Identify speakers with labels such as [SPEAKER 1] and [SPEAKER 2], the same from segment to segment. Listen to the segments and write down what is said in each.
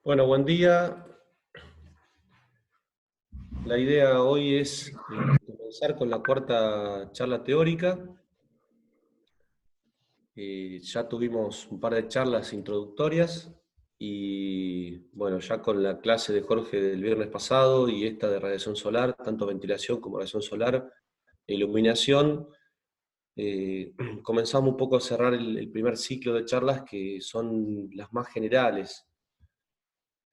[SPEAKER 1] Bueno, buen día. La idea hoy es comenzar con la cuarta charla teórica. Ya tuvimos un par de charlas introductorias y bueno, ya con la clase de Jorge del viernes pasado y esta de radiación solar, tanto ventilación como radiación solar, e iluminación, comenzamos un poco a cerrar el primer ciclo de charlas que son las más generales.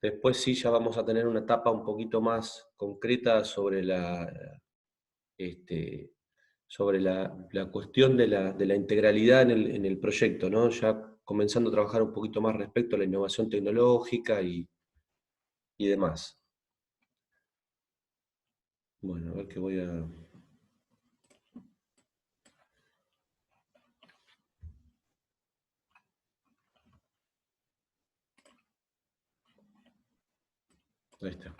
[SPEAKER 1] Después sí ya vamos a tener una etapa un poquito más concreta sobre este, la cuestión de la integralidad en el proyecto, ¿no? Ya comenzando a trabajar un poquito más respecto a la innovación tecnológica y demás. Bueno, a ver qué voy a... Ahí está.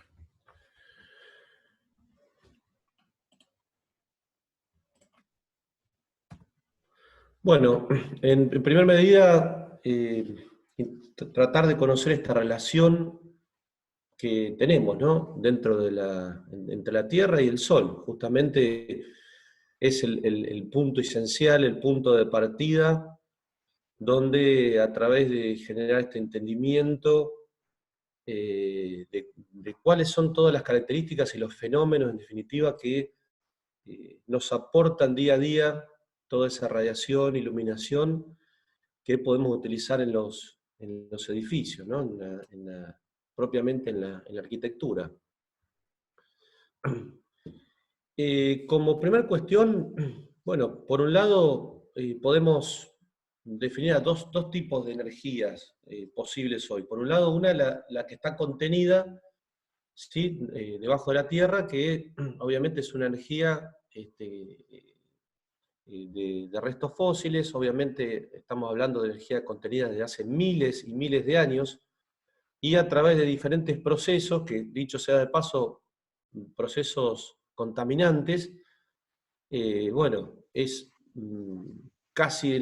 [SPEAKER 1] Bueno, en primer medida, tratar de conocer esta relación que tenemos, ¿no? Entre la Tierra y el Sol. Justamente es el punto esencial, el punto de partida, donde a través de generar este entendimiento de cuáles son todas las características y los fenómenos, en definitiva, que nos aportan día a día toda esa radiación, iluminación que podemos utilizar en los edificios, ¿no? Propiamente en la arquitectura. Como primer cuestión, bueno, por un lado podemos definir a dos tipos de energías posibles hoy. Por un lado, una, la que está contenida, ¿sí? Debajo de la Tierra, que obviamente es una energía de restos fósiles. Obviamente estamos hablando de energía contenida desde hace miles y miles de años, y a través de diferentes procesos, que dicho sea de paso, procesos contaminantes, bueno, es casi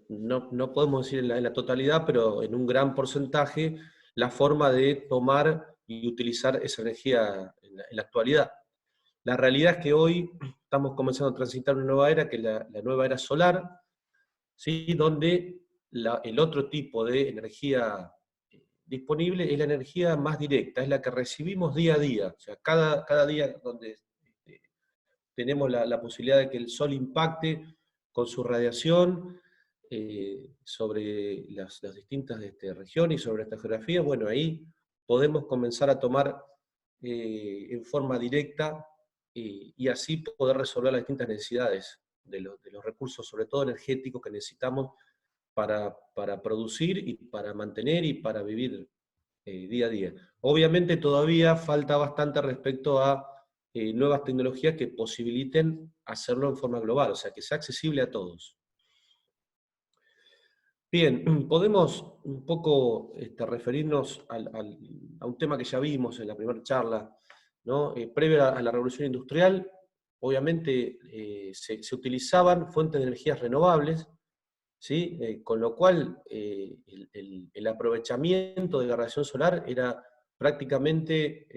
[SPEAKER 1] no podemos decir en la totalidad, pero en un gran porcentaje, la forma de tomar y utilizar esa energía en la actualidad. La realidad es que hoy estamos comenzando a transitar una nueva era, que es la nueva era solar, ¿sí? Donde el otro tipo de energía disponible es la energía más directa, es la que recibimos día a día. O sea, cada día donde tenemos la posibilidad de que el Sol impacte con su radiación sobre las distintas regiones y sobre esta geografía, bueno, ahí podemos comenzar a tomar en forma directa y así poder resolver las distintas necesidades de los recursos, sobre todo energéticos, que necesitamos para producir y para mantener y para vivir día a día. Obviamente todavía falta bastante respecto a nuevas tecnologías que posibiliten hacerlo en forma global, o sea, que sea accesible a todos. Bien, podemos un poco referirnos a un tema que ya vimos en la primera charla, ¿no? Previo a la revolución industrial, obviamente se utilizaban fuentes de energías renovables, ¿sí? Con lo cual el aprovechamiento de la radiación solar era prácticamente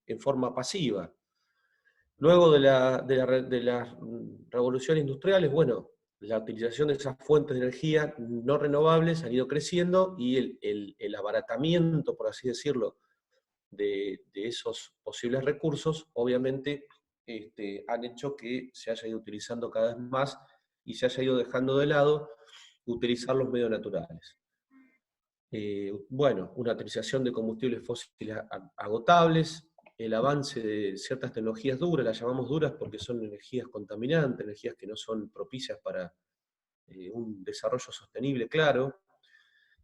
[SPEAKER 1] en forma pasiva. Luego de las revoluciones industriales, bueno, la utilización de esas fuentes de energía no renovables han ido creciendo, y el abaratamiento, por así decirlo, de esos posibles recursos, obviamente han hecho que se haya ido utilizando cada vez más y se haya ido dejando de lado utilizar los medios naturales. Bueno, una utilización de combustibles fósiles agotables, el avance de ciertas tecnologías duras, las llamamos duras porque son energías contaminantes, energías que no son propicias para un desarrollo sostenible, claro,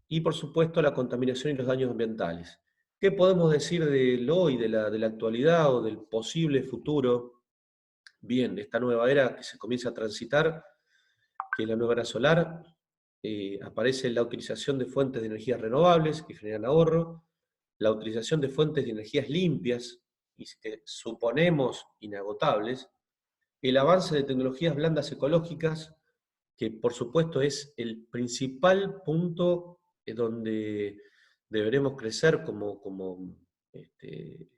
[SPEAKER 1] y por supuesto la contaminación y los daños ambientales. ¿Qué podemos decir del hoy, de la actualidad o del posible futuro? Bien, de esta nueva era que se comienza a transitar, que es la nueva era solar. Aparece la utilización de fuentes de energías renovables que generan ahorro, la utilización de fuentes de energías limpias y que suponemos inagotables, el avance de tecnologías blandas ecológicas, que por supuesto es el principal punto donde deberemos crecer este,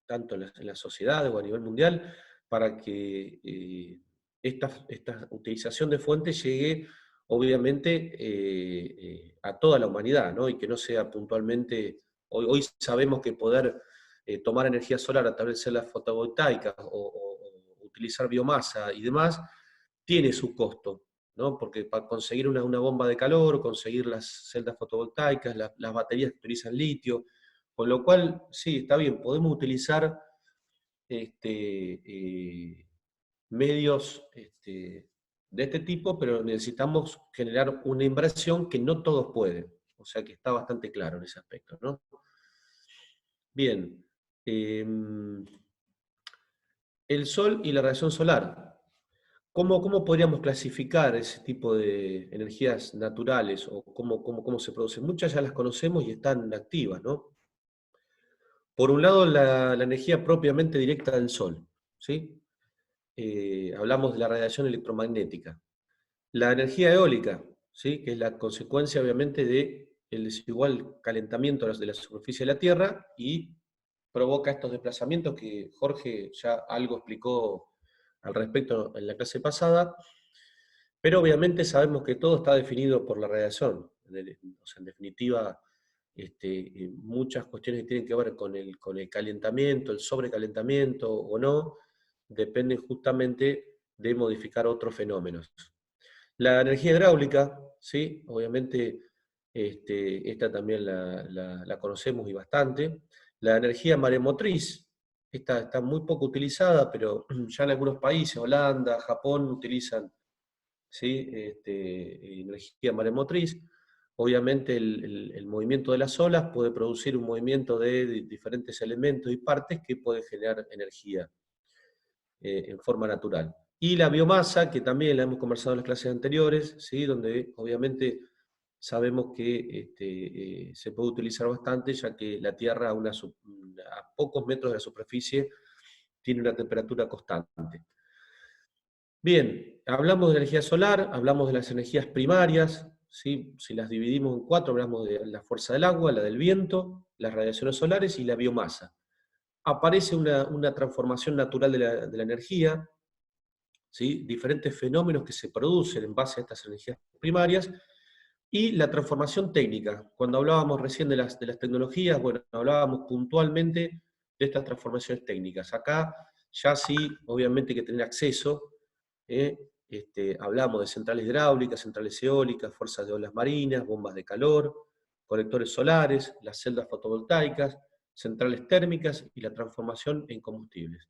[SPEAKER 1] tanto en la sociedad o a nivel mundial, para que esta utilización de fuentes llegue obviamente a toda la humanidad, ¿no? Y que no sea puntualmente, hoy sabemos que poder tomar energía solar a través de las fotovoltaicas o utilizar biomasa y demás, tiene su costo, ¿no? Porque para conseguir una bomba de calor, conseguir las celdas fotovoltaicas, las baterías que utilizan litio, con lo cual, sí, está bien, podemos utilizar medios de este tipo, pero necesitamos generar una inversión que no todos pueden. O sea que está bastante claro en ese aspecto, ¿no? Bien. El sol y la radiación solar. ¿Cómo podríamos clasificar ese tipo de energías naturales o cómo se producen? Muchas ya las conocemos y están activas, ¿no? Por un lado, la energía propiamente directa del sol, ¿sí? Hablamos de la radiación electromagnética. La energía eólica, ¿sí? Que es la consecuencia, obviamente, del desigual calentamiento de la superficie de la Tierra y provoca estos desplazamientos que Jorge ya algo explicó al respecto en la clase pasada, pero obviamente sabemos que todo está definido por la radiación. O sea, en definitiva, muchas cuestiones que tienen que ver con el calentamiento, el sobrecalentamiento o no, dependen justamente de modificar otros fenómenos. La energía hidráulica, ¿sí? Obviamente, esta también la conocemos y bastante. La energía maremotriz, esta está muy poco utilizada, pero ya en algunos países, Holanda, Japón, utilizan, ¿sí? Energía maremotriz. Obviamente el movimiento de las olas puede producir un movimiento de diferentes elementos y partes que puede generar energía en forma natural. Y la biomasa, que también la hemos conversado en las clases anteriores, ¿sí? Donde obviamente sabemos que se puede utilizar bastante, ya que la Tierra a pocos metros de la superficie tiene una temperatura constante. Bien, hablamos de energía solar, hablamos de las energías primarias, ¿sí? Si las dividimos en cuatro, hablamos de la fuerza del agua, la del viento, las radiaciones solares y la biomasa. Aparece una transformación natural de la energía, ¿sí? Diferentes fenómenos que se producen en base a estas energías primarias, y la transformación técnica. Cuando hablábamos recién de las tecnologías, bueno, hablábamos puntualmente de estas transformaciones técnicas. Acá ya sí, obviamente hay que tener acceso. Hablamos de centrales hidráulicas, centrales eólicas, fuerzas de olas marinas, bombas de calor, colectores solares, las celdas fotovoltaicas, centrales térmicas y la transformación en combustibles.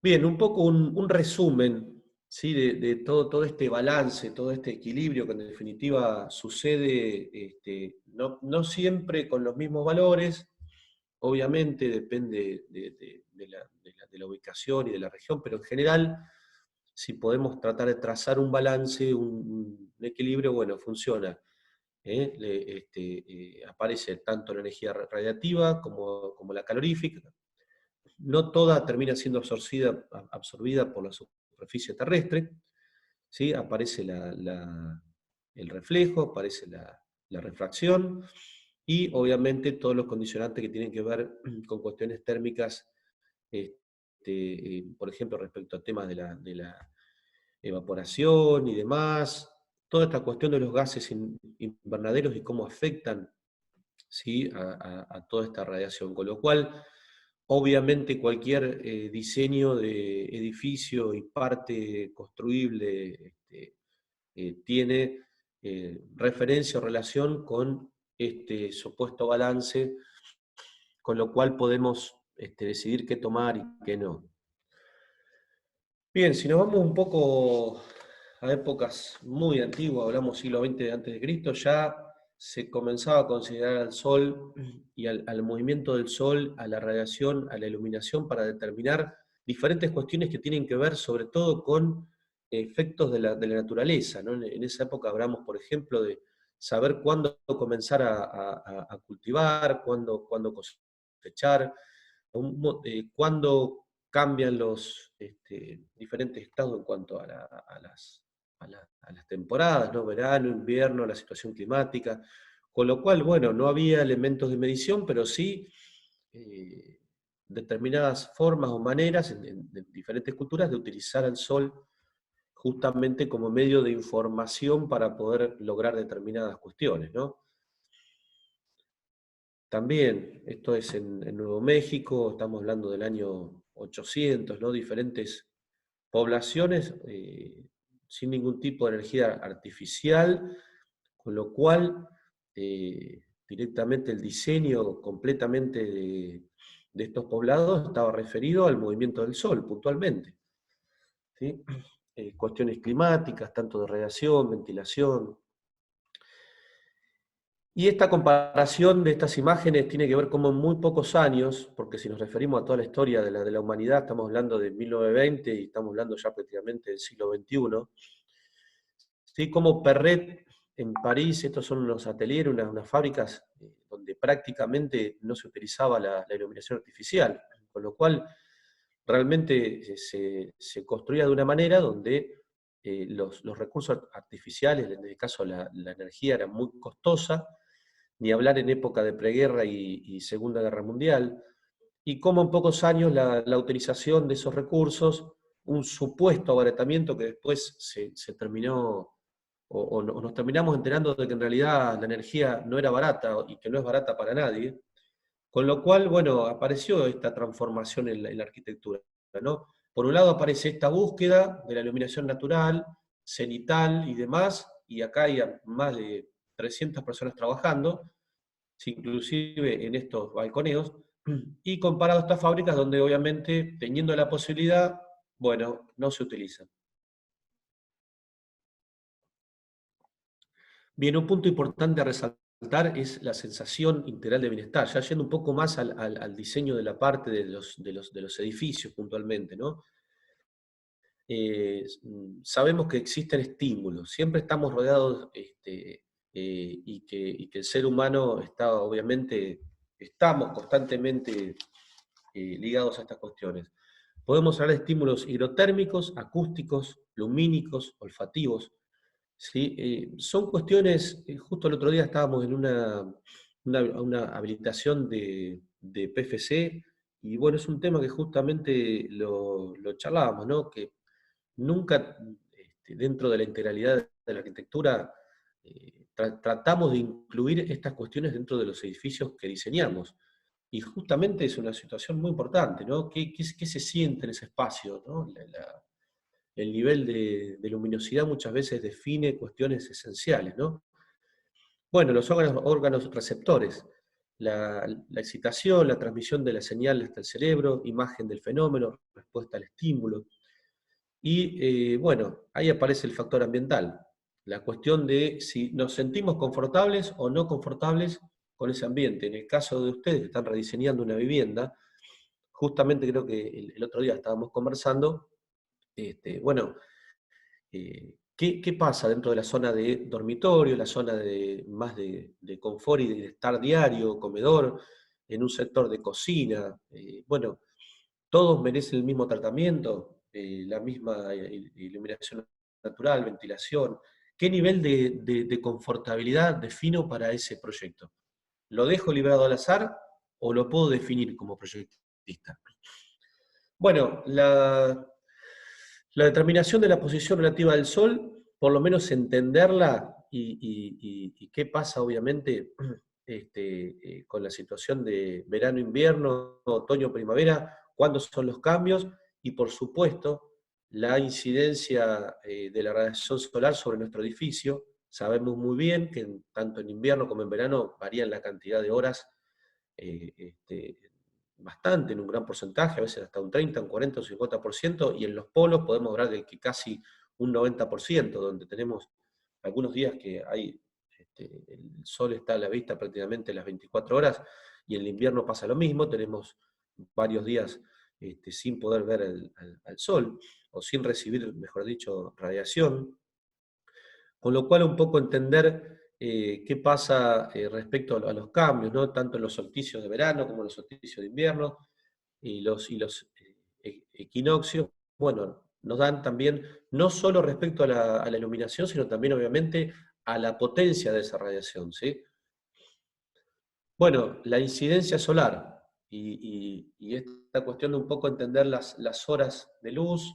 [SPEAKER 1] Bien, un poco un resumen, ¿sí? de todo este balance, todo este equilibrio que en definitiva sucede, no siempre con los mismos valores, obviamente depende de la ubicación y de la región, pero en general, si podemos tratar de trazar un balance, un equilibrio, bueno, funciona. Aparece tanto la energía radiativa como la calorífica. No toda termina siendo absorbida por la superficie terrestre, ¿sí? Aparece el reflejo, aparece la refracción, y obviamente todos los condicionantes que tienen que ver con cuestiones térmicas, por ejemplo, respecto a temas de la evaporación y demás, toda esta cuestión de los gases invernaderos y cómo afectan, ¿sí? a toda esta radiación. Con lo cual, obviamente cualquier diseño de edificio y parte construible tiene referencia o relación con este supuesto balance, con lo cual podemos decidir qué tomar y qué no. Bien, si nos vamos un poco a épocas muy antiguas, hablamos siglo XX a.C., ya se comenzaba a considerar al Sol y al movimiento del Sol, a la radiación, a la iluminación, para determinar diferentes cuestiones que tienen que ver sobre todo con efectos de la naturaleza, ¿no? En esa época hablamos, por ejemplo, de saber cuándo comenzar a cultivar, cuándo cosechar, cuándo cambian los diferentes estados en cuanto a las temporadas, ¿no? Verano, invierno, la situación climática, Con lo cual, bueno, no había elementos de medición, pero sí eh, determinadas formas o maneras en diferentes culturas de utilizar al sol justamente como medio de información para poder lograr determinadas cuestiones, ¿no? También, esto es en Nuevo México, estamos hablando del año 800, ¿no? Diferentes poblaciones sin ningún tipo de energía artificial, con lo cual directamente el diseño completamente de estos poblados estaba referido al movimiento del sol, puntualmente, ¿sí? Cuestiones climáticas, tanto de radiación, ventilación. Y esta comparación de estas imágenes tiene que ver como en muy pocos años, porque si nos referimos a toda la historia de la humanidad, estamos hablando de 1920 y estamos hablando ya prácticamente del siglo XXI, ¿sí? Como Perret en París, estos son unos ateliers, unas fábricas donde prácticamente no se utilizaba la iluminación artificial, con lo cual realmente se construía de una manera donde los recursos artificiales, en este caso la energía era muy costosa, ni hablar en época de preguerra y Segunda Guerra Mundial, y cómo en pocos años la utilización de esos recursos, un supuesto abaratamiento que después se terminó, o nos terminamos enterando de que en realidad la energía no era barata y que no es barata para nadie, con lo cual, bueno, apareció esta transformación en la arquitectura, ¿no? Por un lado aparece esta búsqueda de la iluminación natural, cenital y demás, y acá hay más de 300 personas trabajando, inclusive en estos balconeos, y comparado a estas fábricas donde obviamente, teniendo la posibilidad, bueno, no se utilizan. Bien, un punto importante a resaltar es la sensación integral de bienestar, ya yendo un poco más al diseño de la parte de los edificios puntualmente, ¿no? Sabemos que existen estímulos, siempre estamos rodeados y que el ser humano está obviamente, estamos constantemente ligados a estas cuestiones. Podemos hablar de estímulos hidrotérmicos, acústicos, lumínicos, olfativos. ¿Sí? Son cuestiones, justo el otro día estábamos en una habilitación de PFC, y bueno, es un tema que justamente lo charlábamos, ¿no? Que nunca dentro de la integralidad de la arquitectura tratamos de incluir estas cuestiones dentro de los edificios que diseñamos. Y justamente es una situación muy importante, ¿no? ¿Qué se siente en ese espacio, ¿no? El nivel de luminosidad muchas veces define cuestiones esenciales, ¿no? Bueno, los órganos receptores, la excitación, la transmisión de la señal hasta el cerebro, imagen del fenómeno, respuesta al estímulo. Y bueno, ahí aparece el factor ambiental, la cuestión de si nos sentimos confortables o no confortables con ese ambiente. En el caso de ustedes que están rediseñando una vivienda, justamente creo que el otro día estábamos conversando, bueno, ¿qué pasa dentro de la zona de dormitorio, la zona más de confort y de estar diario, comedor, en un sector de cocina? Bueno, todos merecen el mismo tratamiento, la misma iluminación natural, ventilación. ¿Qué nivel de confortabilidad defino para ese proyecto? ¿Lo dejo librado al azar o lo puedo definir como proyectista? Bueno, la determinación de la posición relativa del Sol, por lo menos entenderla y qué pasa obviamente con la situación de verano-invierno, otoño-primavera, cuándo son los cambios y por supuesto la incidencia de la radiación solar sobre nuestro edificio. Sabemos muy bien que tanto en invierno como en verano varían la cantidad de horas eh, este, bastante, en un gran porcentaje, a veces hasta un 30, un 40, un 50%, y en los polos podemos hablar de que casi un 90%, donde tenemos algunos días que el sol está a la vista prácticamente las 24 horas, y en el invierno pasa lo mismo, tenemos varios días sin poder ver al sol, o sin recibir, mejor dicho, radiación, con lo cual un poco entender qué pasa respecto a los cambios, ¿no? Tanto en los solsticios de verano como en los solsticios de invierno, y los equinoccios, bueno, nos dan también, no solo respecto a la iluminación, sino también obviamente a la potencia de esa radiación, ¿sí? Bueno, la incidencia solar y esta cuestión de un poco entender las horas de luz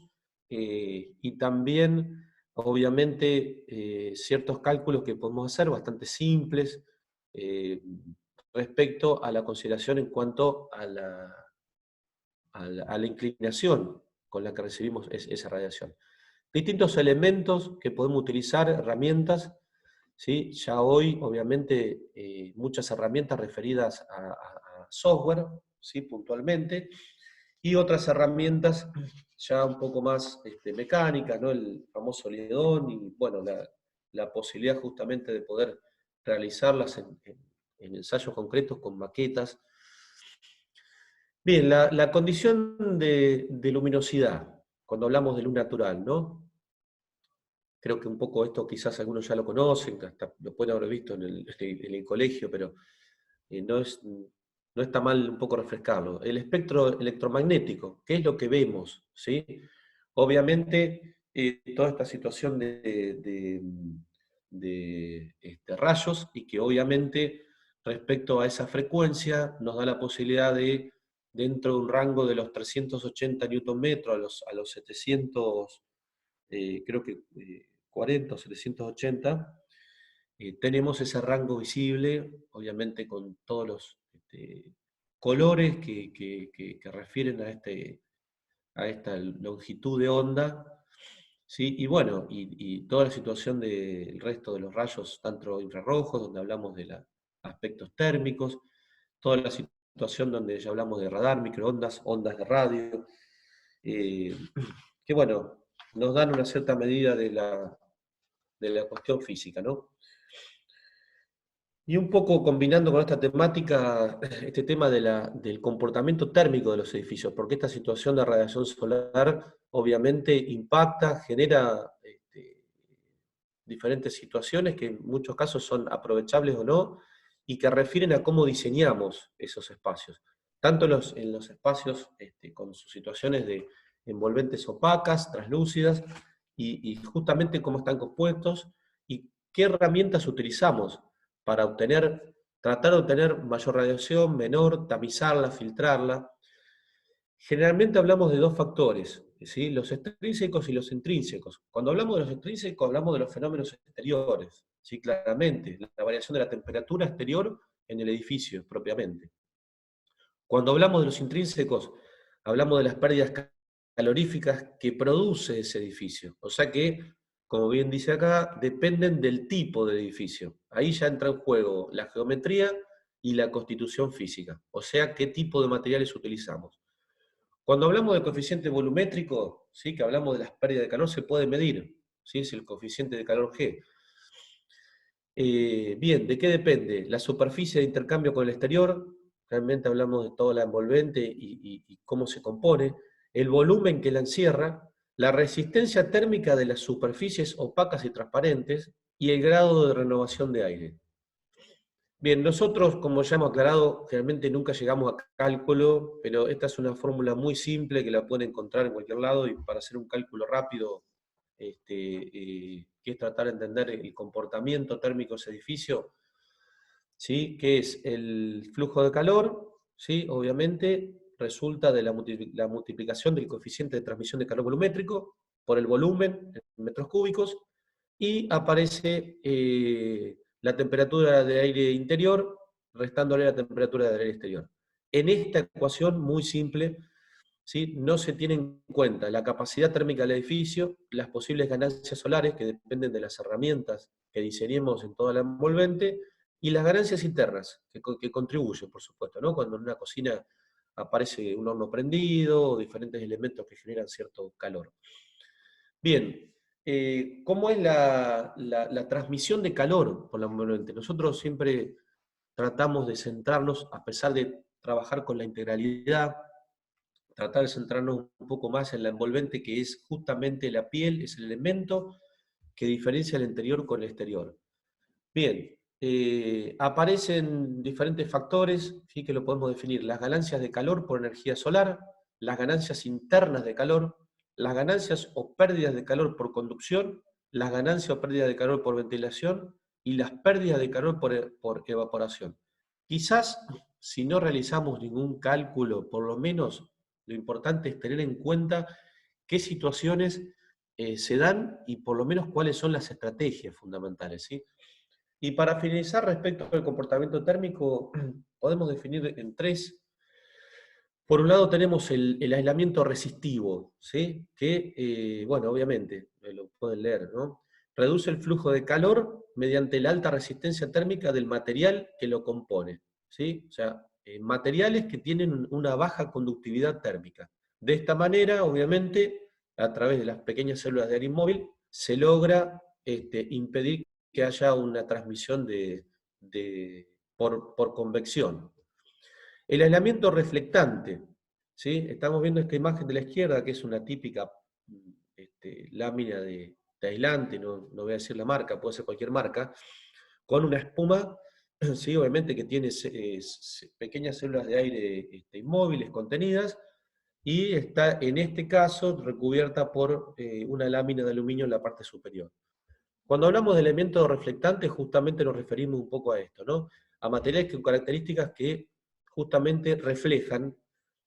[SPEAKER 1] y también, obviamente, ciertos cálculos que podemos hacer bastante simples eh, respecto a la consideración en cuanto a la inclinación con la que recibimos esa radiación. Distintos elementos que podemos utilizar, herramientas, ¿sí? Ya hoy, obviamente, muchas herramientas referidas a software, ¿sí? Puntualmente, y otras herramientas ya un poco más mecánicas, ¿no? El famoso Lidón y, bueno, la posibilidad justamente de poder realizarlas en ensayos concretos con maquetas. Bien, la condición de luminosidad, cuando hablamos de luz natural, ¿no? Creo que un poco esto quizás algunos ya lo conocen, hasta lo pueden haber visto en el colegio, pero no está mal un poco refrescarlo. El espectro electromagnético, ¿qué es lo que vemos? ¿Sí? Obviamente, toda esta situación de rayos y que obviamente respecto a esa frecuencia nos da la posibilidad de, dentro de un rango de los 380 Nm a los 700, creo que 40 o 780, tenemos ese rango visible, obviamente con todos los colores que refieren a esta longitud de onda, ¿sí? Y bueno, y toda la situación del resto de los rayos, tanto infrarrojos, donde hablamos de aspectos térmicos, toda la situación donde ya hablamos de radar, microondas, ondas de radio, eh, que bueno, nos dan una cierta medida de la cuestión física, ¿no? Y un poco combinando con esta temática, este tema del comportamiento térmico de los edificios, porque esta situación de radiación solar obviamente impacta, genera diferentes situaciones que en muchos casos son aprovechables o no, y que refieren a cómo diseñamos esos espacios, tanto en los espacios con sus situaciones de envolventes opacas, translúcidas, y justamente cómo están compuestos y qué herramientas utilizamos para tratar de obtener mayor radiación, menor, tamizarla, filtrarla. Generalmente hablamos de dos factores, ¿sí? Los extrínsecos y los intrínsecos. Cuando hablamos de los extrínsecos, hablamos de los fenómenos exteriores, ¿sí? Claramente, la variación de la temperatura exterior en el edificio propiamente. Cuando hablamos de los intrínsecos, hablamos de las pérdidas caloríficas que produce ese edificio. O sea que, como bien dice acá, dependen del tipo de edificio. Ahí ya entra en juego la geometría y la constitución física. O sea, qué tipo de materiales utilizamos. Cuando hablamos de coeficiente volumétrico, ¿sí? Que hablamos de las pérdidas de calor, se puede medir, ¿sí? Es el coeficiente de calor G. Bien, ¿de qué depende? La superficie de intercambio con el exterior, realmente hablamos de toda la envolvente y cómo se compone, el volumen que la encierra, la resistencia térmica de las superficies opacas y transparentes y el grado de renovación de aire. Bien, nosotros, como ya hemos aclarado, realmente nunca llegamos a cálculo, pero esta es una fórmula muy simple que la pueden encontrar en cualquier lado y para hacer un cálculo rápido, que es tratar de entender el comportamiento térmico de ese edificio, ¿sí? Que es el flujo de calor, ¿sí? Obviamente resulta de la multiplicación del coeficiente de transmisión de calor volumétrico por el volumen en metros cúbicos, y aparece la temperatura de aire interior restándole la temperatura del aire exterior. En esta ecuación muy simple, ¿sí? No se tiene en cuenta la capacidad térmica del edificio, las posibles ganancias solares que dependen de las herramientas que diseñemos en toda la envolvente, y las ganancias internas que contribuyen, por supuesto, ¿no? Cuando en una cocina aparece un horno prendido, o diferentes elementos que generan cierto calor. Bien, ¿cómo es la transmisión de calor por la envolvente? Nosotros siempre tratamos de centrarnos, a pesar de trabajar con la integralidad, tratar de centrarnos un poco más en la envolvente, que es justamente la piel, es el elemento que diferencia el interior con el exterior. Bien, aparecen diferentes factores, ¿sí? Que lo podemos definir: las ganancias de calor por energía solar, las ganancias internas de calor, las ganancias o pérdidas de calor por conducción, las ganancias o pérdidas de calor por ventilación y las pérdidas de calor por evaporación. Quizás si no realizamos ningún cálculo, por lo menos lo importante es tener en cuenta qué situaciones se dan y por lo menos cuáles son las estrategias fundamentales, ¿sí? Y para finalizar, respecto al comportamiento térmico, podemos definir en tres. Por un lado tenemos el aislamiento resistivo, ¿sí? Que, bueno, obviamente, lo pueden leer, ¿no? Reduce el flujo de calor mediante la alta resistencia térmica del material que lo compone, ¿sí? O sea, materiales que tienen una baja conductividad térmica. De esta manera, obviamente, a través de las pequeñas células de aire inmóvil, se logra impedir que haya una transmisión por convección. El aislamiento reflectante, ¿sí? Estamos viendo esta imagen de la izquierda, que es una típica lámina de aislante, no voy a decir la marca, puede ser cualquier marca, con una espuma, ¿sí? Obviamente que tiene pequeñas células de aire inmóviles contenidas, y está en este caso recubierta por una lámina de aluminio en la parte superior. Cuando hablamos de elementos reflectantes, justamente nos referimos un poco a esto, ¿no? A materiales con características que justamente reflejan,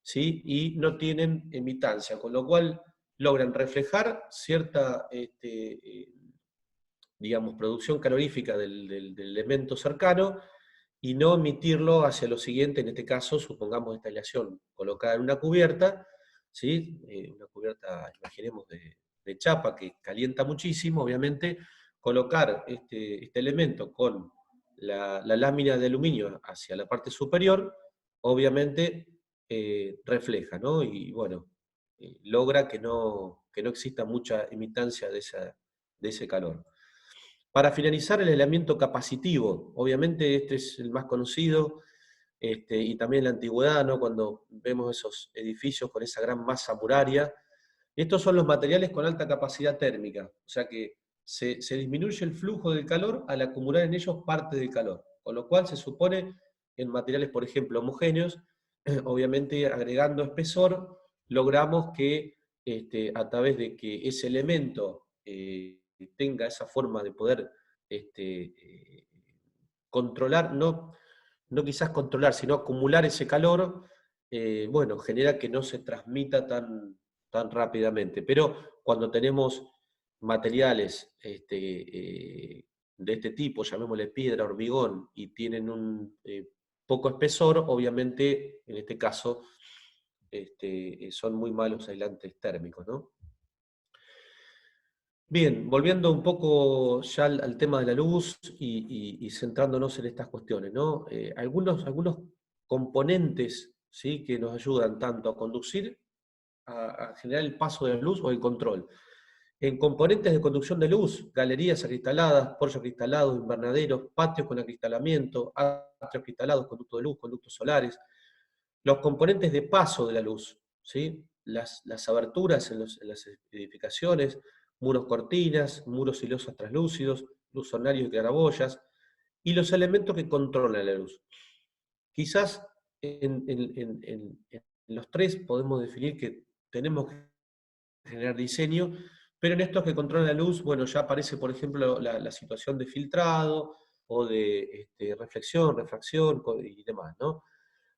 [SPEAKER 1] ¿sí? Y no tienen emitancia, con lo cual logran reflejar cierta, digamos, producción calorífica del elemento cercano y no emitirlo hacia lo siguiente, en este caso, supongamos esta aleación colocada en una cubierta, ¿sí? Una cubierta, imaginemos, de chapa que calienta muchísimo, obviamente, colocar este elemento con la lámina de aluminio hacia la parte superior, obviamente refleja, ¿no? Y bueno, logra que no exista mucha emitancia de ese calor. Para finalizar, el aislamiento capacitivo. Obviamente este es el más conocido, y también en la antigüedad, ¿no? Cuando vemos esos edificios con esa gran masa muraria. Estos son los materiales con alta capacidad térmica, o sea que se disminuye el flujo del calor al acumular en ellos parte del calor, con lo cual se supone en materiales, por ejemplo, homogéneos, obviamente agregando espesor, logramos que a través de que ese elemento tenga esa forma de poder controlar, no quizás controlar, sino acumular ese calor, bueno, genera que no se transmita tan rápidamente. Pero cuando tenemos materiales de este tipo, llamémosle piedra, hormigón, y tienen un poco espesor, obviamente, en este caso, son muy malos aislantes térmicos, ¿no? Bien, volviendo un poco ya al tema de la luz y centrándonos en estas cuestiones, ¿no? Algunos componentes, ¿sí? Que nos ayudan tanto a conducir, a generar el paso de la luz o el control. En componentes de conducción de luz, galerías acristaladas, porches acristalados, invernaderos, patios con acristalamiento, atrios acristalados, conductos de luz, conductos solares. Los componentes de paso de la luz, ¿sí? Las aberturas en las edificaciones, muros cortinas, muros y losas translúcidos, luzonarios y claraboyas, y los elementos que controlan la luz. Quizás en los tres podemos definir que tenemos que generar diseño, pero en estos que controlan la luz, bueno, ya aparece, por ejemplo, la situación de filtrado o de reflexión, refracción y demás, ¿no?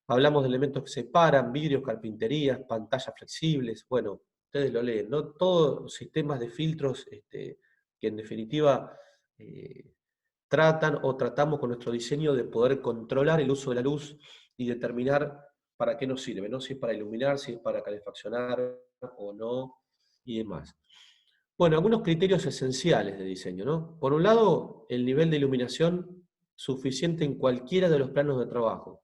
[SPEAKER 1] Hablamos de elementos que separan, vidrios, carpinterías, pantallas flexibles, bueno, ustedes lo leen, ¿no? Todos sistemas de filtros que en definitiva eh, tratan o tratamos con nuestro diseño de poder controlar el uso de la luz y determinar para qué nos sirve, ¿no? Si es para iluminar, si es para calefaccionar o no, y demás. Bueno, algunos criterios esenciales de diseño, ¿no? Por un lado, el nivel de iluminación suficiente en cualquiera de los planos de trabajo.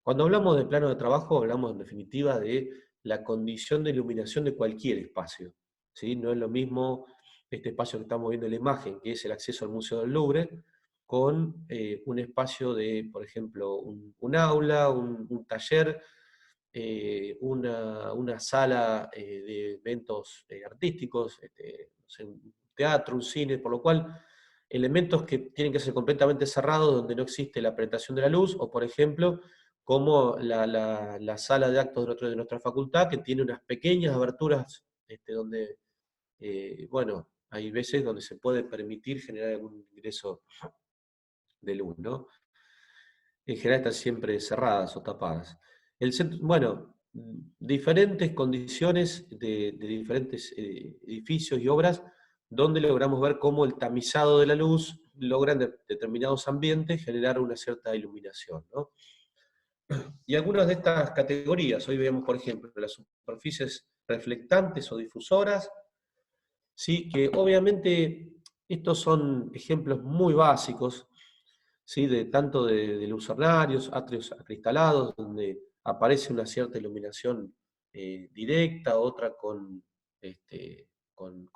[SPEAKER 1] Cuando hablamos de plano de trabajo, hablamos en definitiva de la condición de iluminación de cualquier espacio, ¿sí? No es lo mismo este espacio que estamos viendo en la imagen, que es el acceso al Museo del Louvre, con un espacio de, por ejemplo, un aula, un taller, una sala de eventos artísticos, no sé, un teatro, un cine, por lo cual elementos que tienen que ser completamente cerrados, donde no existe la penetración de la luz, o por ejemplo, como la sala de actos de nuestra facultad, que tiene unas pequeñas aberturas donde, bueno, hay veces donde se puede permitir generar algún ingreso de luz, ¿no? en general están siempre cerradas o tapadas. Bueno, diferentes condiciones de diferentes edificios y obras donde logramos ver cómo el tamizado de la luz logra en determinados ambientes generar una cierta iluminación, ¿no? Y algunas de estas categorías, hoy vemos por ejemplo las superficies reflectantes o difusoras, ¿sí? Que obviamente estos son ejemplos muy básicos, ¿sí? Tanto de lucernarios, atrios acristalados, donde aparece una cierta iluminación directa, otra con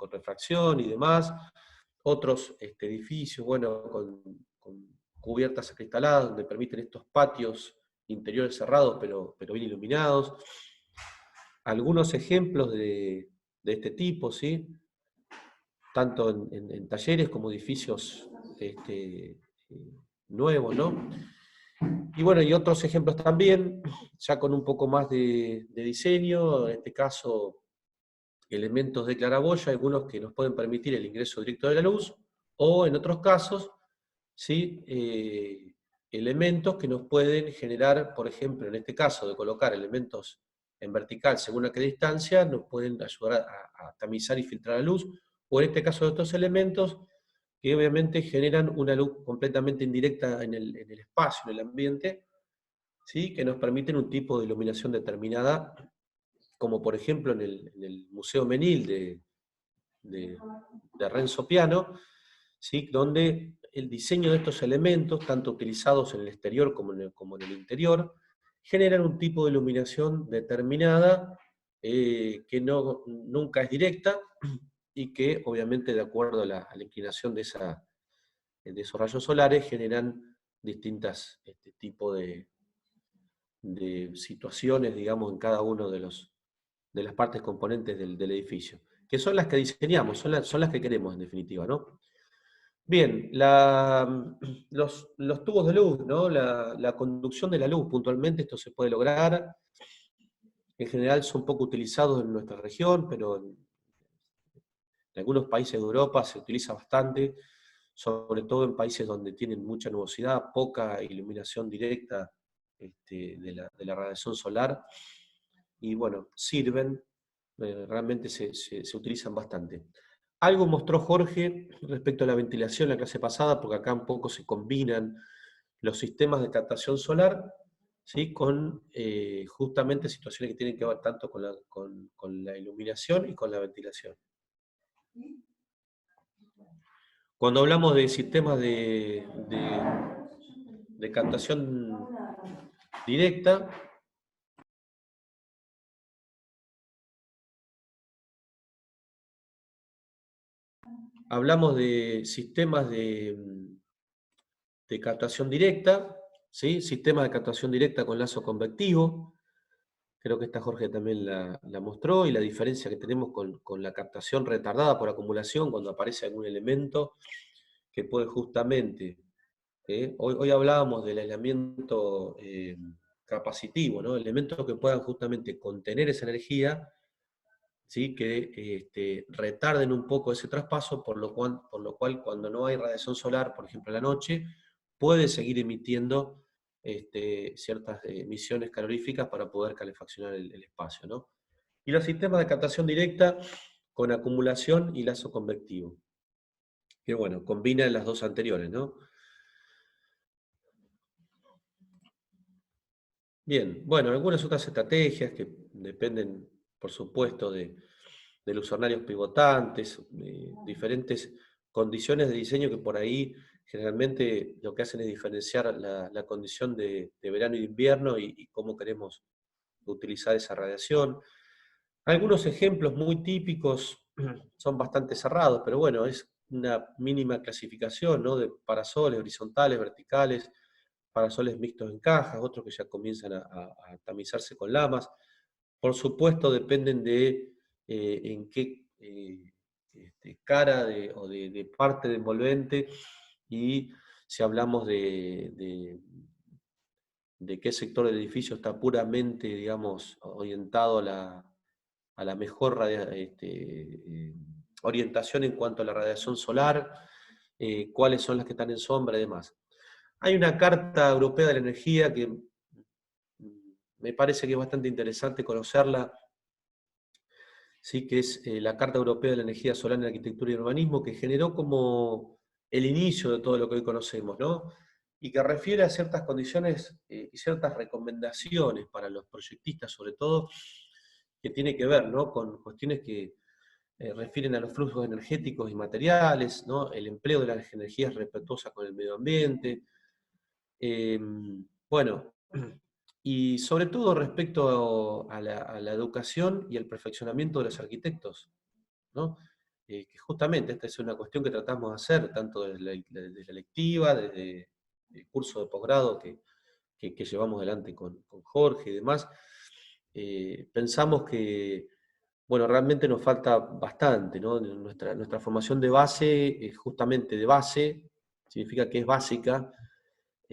[SPEAKER 1] refracción y demás. Otros edificios, bueno, con cubiertas acristaladas, donde permiten estos patios interiores cerrados, pero bien iluminados. Algunos ejemplos de este tipo, ¿sí? Tanto en talleres como edificios nuevos, ¿no? Y bueno, y otros ejemplos también, ya con un poco más de diseño, en este caso elementos de claraboya, algunos que nos pueden permitir el ingreso directo de la luz, o en otros casos, ¿sí? Elementos que nos pueden generar, por ejemplo, en este caso de colocar elementos en vertical según a qué distancia, nos pueden ayudar a tamizar y filtrar la luz, o en este caso de estos elementos, que obviamente generan una luz completamente indirecta en el espacio, en el ambiente, ¿sí? Que nos permiten un tipo de iluminación determinada, como por ejemplo en el Museo Menil de Renzo Piano, ¿sí? Donde el diseño de estos elementos, tanto utilizados en el exterior como en el interior, generan un tipo de iluminación determinada que nunca es directa y que obviamente de acuerdo a la inclinación de esos rayos solares generan distintas tipos de situaciones, digamos, en cada uno de las partes componentes del edificio, que son las que diseñamos, son las que queremos en definitiva, ¿no? Bien, los tubos de luz, ¿no? La conducción de la luz, puntualmente esto se puede lograr. En general son poco utilizados en nuestra región, pero en algunos países de Europa se utiliza bastante, sobre todo en países donde tienen mucha nubosidad, poca iluminación directa de la radiación solar, y bueno, sirven, realmente se utilizan bastante. Algo mostró Jorge respecto a la ventilación en la clase pasada, porque acá un poco se combinan los sistemas de captación solar, ¿sí? Con justamente situaciones que tienen que ver tanto con la iluminación y con la ventilación. Cuando hablamos de sistemas de captación directa, hablamos de sistemas de captación directa, ¿sí? Sistemas de captación directa con lazo convectivo. Creo que esta Jorge también la mostró, y la diferencia que tenemos con la captación retardada por acumulación, cuando aparece algún elemento que puede justamente, hoy hablábamos del aislamiento capacitivo, ¿no? Elementos que puedan justamente contener esa energía, ¿sí? Que retarden un poco ese traspaso, por lo cual cuando no hay radiación solar, por ejemplo, en la noche, puede seguir emitiendo ciertas emisiones caloríficas para poder calefaccionar el espacio, ¿no? Y los sistemas de captación directa con acumulación y lazo convectivo, que bueno, combinan las dos anteriores, ¿no? Bien, bueno, algunas otras estrategias que dependen, por supuesto, de lucernarios pivotantes, diferentes condiciones de diseño que por ahí generalmente lo que hacen es diferenciar la condición de verano y de invierno y cómo queremos utilizar esa radiación. Algunos ejemplos muy típicos son bastante cerrados, pero bueno, es una mínima clasificación, ¿no? De parasoles horizontales, verticales, parasoles mixtos en cajas, otros que ya comienzan a tamizarse con lamas. Por supuesto, dependen de en qué cara o de parte de envolvente, y si hablamos de qué sector del edificio está puramente, digamos, orientado a la mejor orientación en cuanto a la radiación solar, cuáles son las que están en sombra y demás. Hay una Carta Europea de la Energía que me parece que es bastante interesante conocerla, ¿sí? Que es la Carta Europea de la Energía Solar en Arquitectura y Urbanismo, que generó como el inicio de todo lo que hoy conocemos, ¿no? Y que refiere a ciertas condiciones y ciertas recomendaciones para los proyectistas, sobre todo, que tiene que ver, ¿no? Con cuestiones que refieren a los flujos energéticos y materiales, ¿no? El empleo de las energías respetuosas con el medio ambiente, eh, bueno, y sobre todo respecto a la educación y el perfeccionamiento de los arquitectos, ¿no? Que justamente esta es una cuestión que tratamos de hacer, tanto desde desde la electiva, desde el curso de posgrado que llevamos adelante con Jorge y demás. Pensamos que, bueno, realmente nos falta bastante, ¿no? Nuestra formación de base es justamente de base, significa que es básica,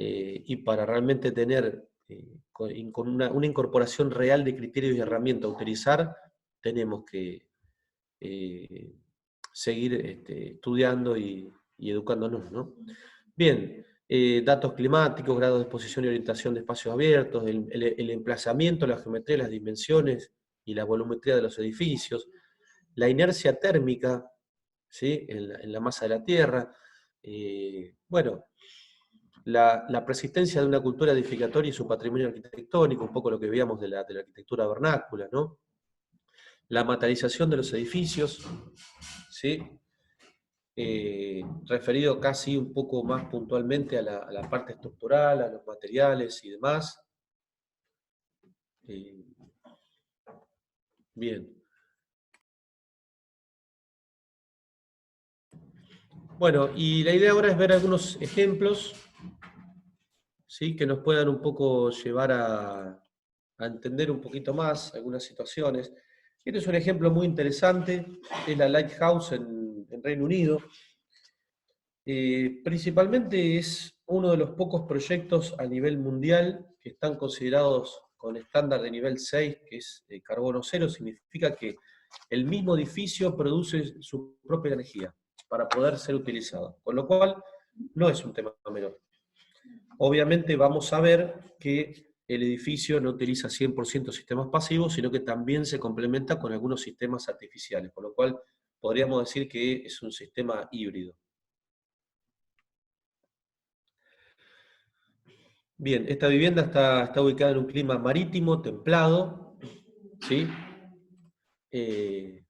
[SPEAKER 1] y para realmente tener con una incorporación real de criterios y herramientas a utilizar, tenemos que eh, seguir estudiando y educándonos, ¿no? Bien, datos climáticos, grados de exposición y orientación de espacios abiertos, el emplazamiento, la geometría, las dimensiones y la volumetría de los edificios, la inercia térmica, ¿sí? En la masa de la Tierra, bueno, la persistencia de una cultura edificatoria y su patrimonio arquitectónico, un poco lo que veíamos de la arquitectura vernácula, ¿no? La materialización de los edificios, ¿sí? Referido casi un poco más puntualmente a la parte estructural, a los materiales y demás. Eh, bien. Bueno, y la idea ahora es ver algunos ejemplos, ¿sí? Que nos puedan un poco llevar a entender un poquito más algunas situaciones. Este es un ejemplo muy interesante, es la Lighthouse en Reino Unido. Principalmente es uno de los pocos proyectos a nivel mundial que están considerados con estándar de nivel 6, que es carbono cero, significa que el mismo edificio produce su propia energía para poder ser utilizado, con lo cual no es un tema menor. Obviamente vamos a ver que el edificio no utiliza 100% sistemas pasivos, sino que también se complementa con algunos sistemas artificiales, con lo cual podríamos decir que es un sistema híbrido. Bien, esta vivienda está ubicada en un clima marítimo, templado, ¿sí? Eh,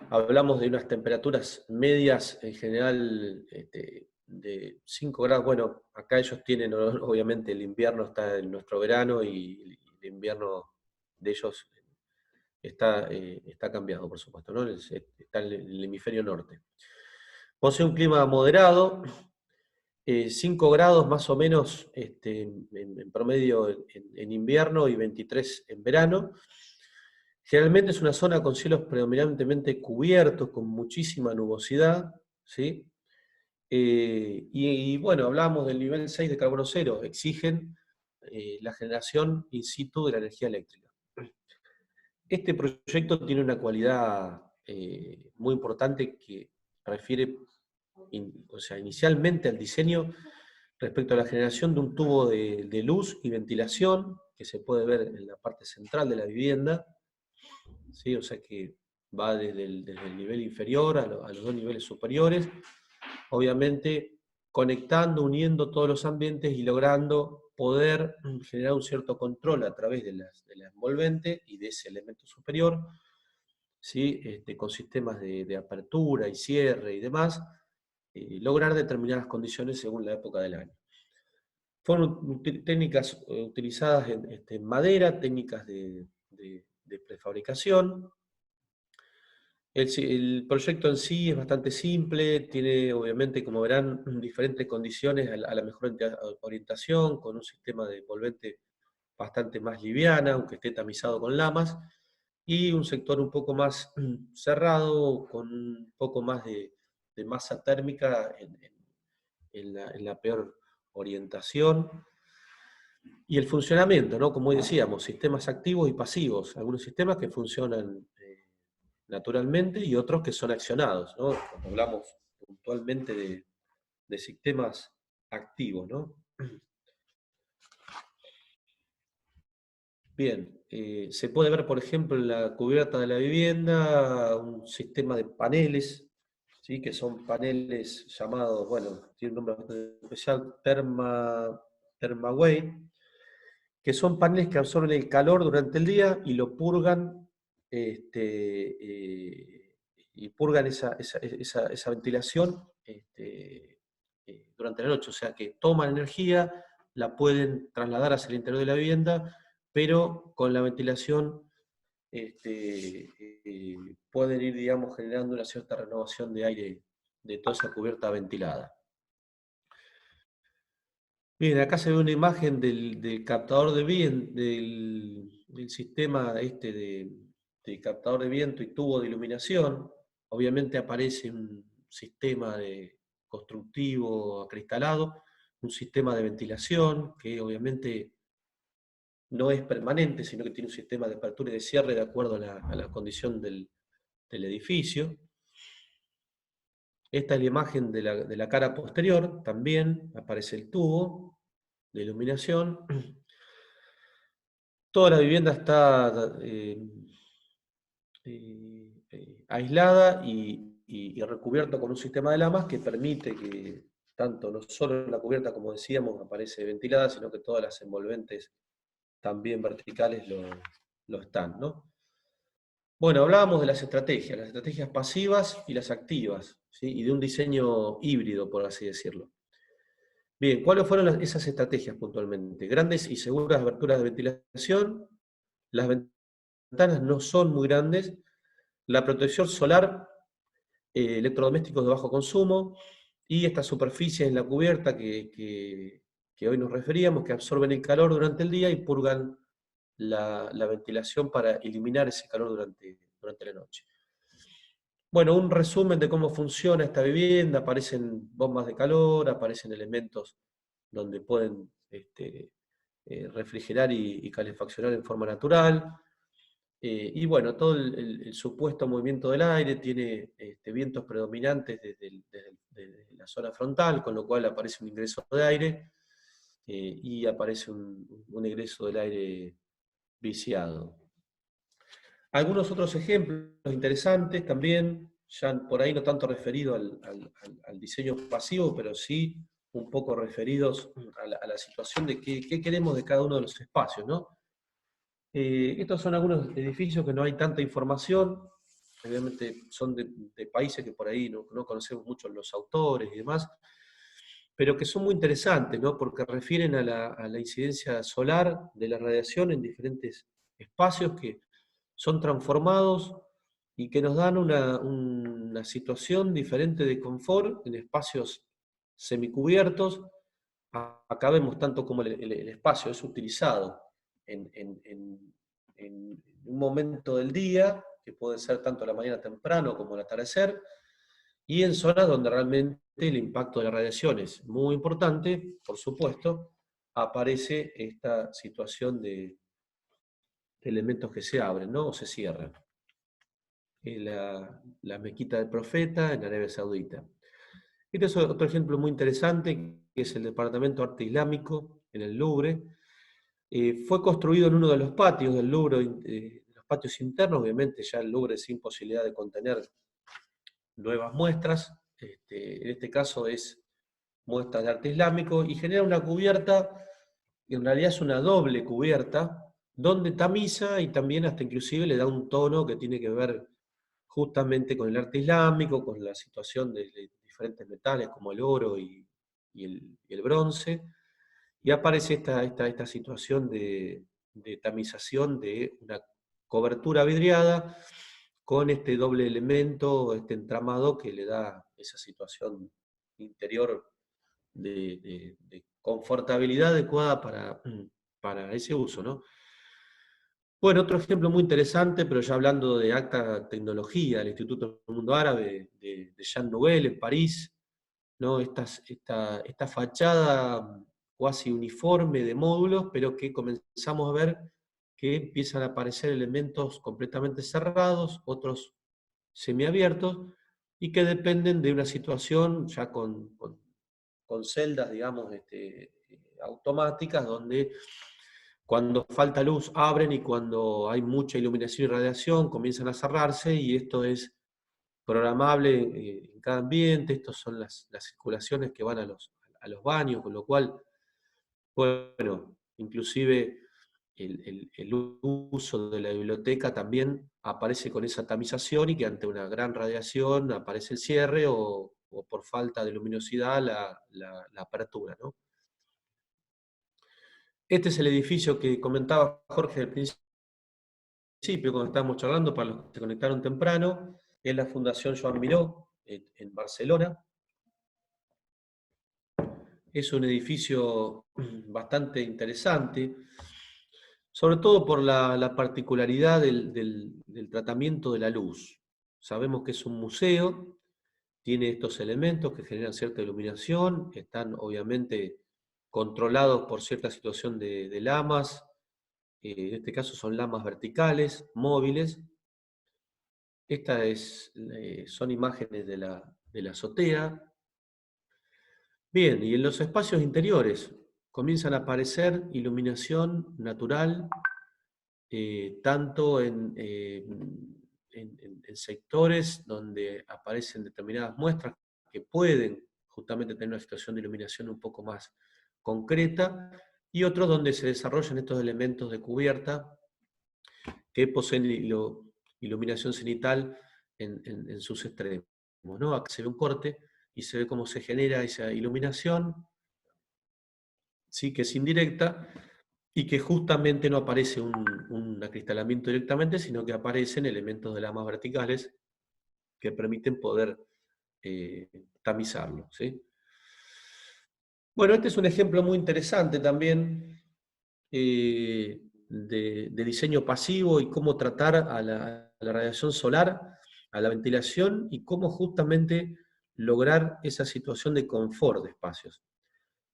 [SPEAKER 1] Hablamos de unas temperaturas medias en general de 5 grados. Bueno, acá ellos tienen, obviamente, el invierno está en nuestro verano y el invierno de ellos está cambiado, por supuesto, ¿no? Está en el hemisferio norte. Posee un clima moderado, 5 grados más o menos en promedio en invierno y 23 en verano. Generalmente es una zona con cielos predominantemente cubiertos, con muchísima nubosidad, ¿sí? Bueno, hablamos del nivel 6 de carbono cero, exigen la generación in situ de la energía eléctrica. Este proyecto tiene una cualidad muy importante que refiere o sea, inicialmente al diseño respecto a la generación de un tubo de luz y ventilación que se puede ver en la parte central de la vivienda, ¿sí? O sea que va desde el nivel inferior a los dos niveles superiores, obviamente conectando, uniendo todos los ambientes y logrando poder generar un cierto control a través de la envolvente y de ese elemento superior, ¿sí? Con sistemas de apertura y cierre y demás, lograr determinadas condiciones según la época del año. Fueron técnicas utilizadas en madera, técnicas de prefabricación. El proyecto en sí es bastante simple, tiene obviamente, como verán, diferentes condiciones a la mejor orientación, con un sistema de envolvente bastante más liviana, aunque esté tamizado con lamas, y un sector un poco más cerrado, con un poco más de masa térmica en la peor orientación. Y el funcionamiento, ¿no? Como decíamos, sistemas activos y pasivos. Algunos sistemas que funcionan naturalmente y otros que son accionados, ¿no? Cuando hablamos puntualmente de sistemas activo, ¿no? Bien, se puede ver, por ejemplo, en la cubierta de la vivienda un sistema de paneles, ¿sí? Que son paneles llamados, bueno, tiene un nombre bastante especial, Thermaway, que son paneles que absorben el calor durante el día y lo purgan, y purgan esa ventilación durante la noche. O sea que toman energía, la pueden trasladar hacia el interior de la vivienda, pero con la ventilación pueden ir, digamos, generando una cierta renovación de aire de toda esa cubierta ventilada. Bien, acá se ve una imagen del captador de viento, del sistema de captador de viento y tubo de iluminación. Obviamente aparece un sistema constructivo acristalado, un sistema de ventilación que obviamente no es permanente, sino que tiene un sistema de apertura y de cierre de acuerdo a la condición del edificio. Esta es la imagen de la cara posterior, también aparece el tubo de iluminación. Toda la vivienda está aislada y recubierta con un sistema de lamas que permite que tanto no solo la cubierta, como decíamos, aparece ventilada, sino que todas las envolventes también verticales lo están, ¿no? Bueno, hablábamos de las estrategias pasivas y las activas, ¿sí? Y de un diseño híbrido, por así decirlo. Bien, ¿cuáles fueron esas estrategias puntualmente? Grandes y seguras aberturas de ventilación, las ventanas no son muy grandes, la protección solar, electrodomésticos de bajo consumo, y estas superficies en la cubierta que hoy nos referíamos, que absorben el calor durante el día y purgan la ventilación para eliminar ese calor durante la noche. Bueno, un resumen de cómo funciona esta vivienda: aparecen bombas de calor, aparecen elementos donde pueden refrigerar y calefaccionar en forma natural. Y bueno, todo el supuesto movimiento del aire tiene vientos predominantes desde la zona frontal, con lo cual aparece un ingreso de aire y aparece un egreso del aire viciado. Algunos otros ejemplos interesantes también, ya por ahí no tanto referido al diseño pasivo, pero sí un poco referidos a la situación de qué queremos de cada uno de los espacios, ¿no? Estos son algunos edificios que no hay tanta información, obviamente son de países que por ahí no conocemos mucho los autores y demás, pero que son muy interesantes, ¿no? Porque refieren a la incidencia solar de la radiación en diferentes espacios que son transformados y que nos dan una situación diferente de confort en espacios semicubiertos. Acá vemos tanto como el espacio es utilizado en un momento del día, que puede ser tanto a la mañana temprano como al atardecer, y en zonas donde realmente el impacto de la radiación es muy importante, por supuesto, aparece esta situación de elementos que se abren, ¿no? O se cierran. La mezquita del Profeta en Arabia Saudita. Este es otro ejemplo muy interesante, que es el Departamento de Arte Islámico en el Louvre. Fue construido en uno de los patios del Louvre, los patios internos. Obviamente ya el Louvre sin posibilidad de contener nuevas muestras. En este caso es muestras de arte islámico, y genera una cubierta, que en realidad es una doble cubierta, donde tamiza y también hasta inclusive le da un tono que tiene que ver justamente con el arte islámico, con la situación de diferentes metales como el oro y el bronce, y aparece esta situación de tamización de una cobertura vidriada con este doble elemento, este entramado que le da esa situación interior de confortabilidad adecuada para ese uso, ¿no? Bueno, otro ejemplo muy interesante, pero ya hablando de alta tecnología, el Instituto del Mundo Árabe de Jean Nouvel en París, ¿no? Esta fachada cuasi uniforme de módulos, pero que comenzamos a ver que empiezan a aparecer elementos completamente cerrados, otros semiabiertos, y que dependen de una situación ya con con celdas, digamos, automáticas, donde cuando falta luz abren y cuando hay mucha iluminación y radiación comienzan a cerrarse, y esto es programable en cada ambiente. Estas son las circulaciones que van a los baños, con lo cual, bueno, inclusive el uso de la biblioteca también aparece con esa tamización, y que ante una gran radiación aparece el cierre, o por falta de luminosidad la apertura, ¿no? Este es el edificio que comentaba Jorge al principio, cuando estábamos charlando, para los que se conectaron temprano. Es la Fundación Joan Miró, en Barcelona. Es un edificio bastante interesante, sobre todo por la particularidad del tratamiento de la luz. Sabemos que es un museo, tiene estos elementos que generan cierta iluminación, están obviamente controlados por cierta situación de lamas, en este caso son lamas verticales, móviles. Estas son imágenes de la azotea. Bien, y en los espacios interiores comienzan a aparecer iluminación natural, tanto en sectores donde aparecen determinadas muestras que pueden justamente tener una situación de iluminación un poco más concreta, y otros donde se desarrollan estos elementos de cubierta que poseen iluminación cenital en sus extremos, ¿no? Acá se ve un corte y se ve cómo se genera esa iluminación, ¿sí? Que es indirecta, y que justamente no aparece un acristalamiento directamente, sino que aparecen elementos de lamas verticales que permiten poder tamizarlo, ¿sí? Bueno, este es un ejemplo muy interesante también, de diseño pasivo, y cómo tratar a la radiación solar, a la ventilación, y cómo justamente lograr esa situación de confort de espacios.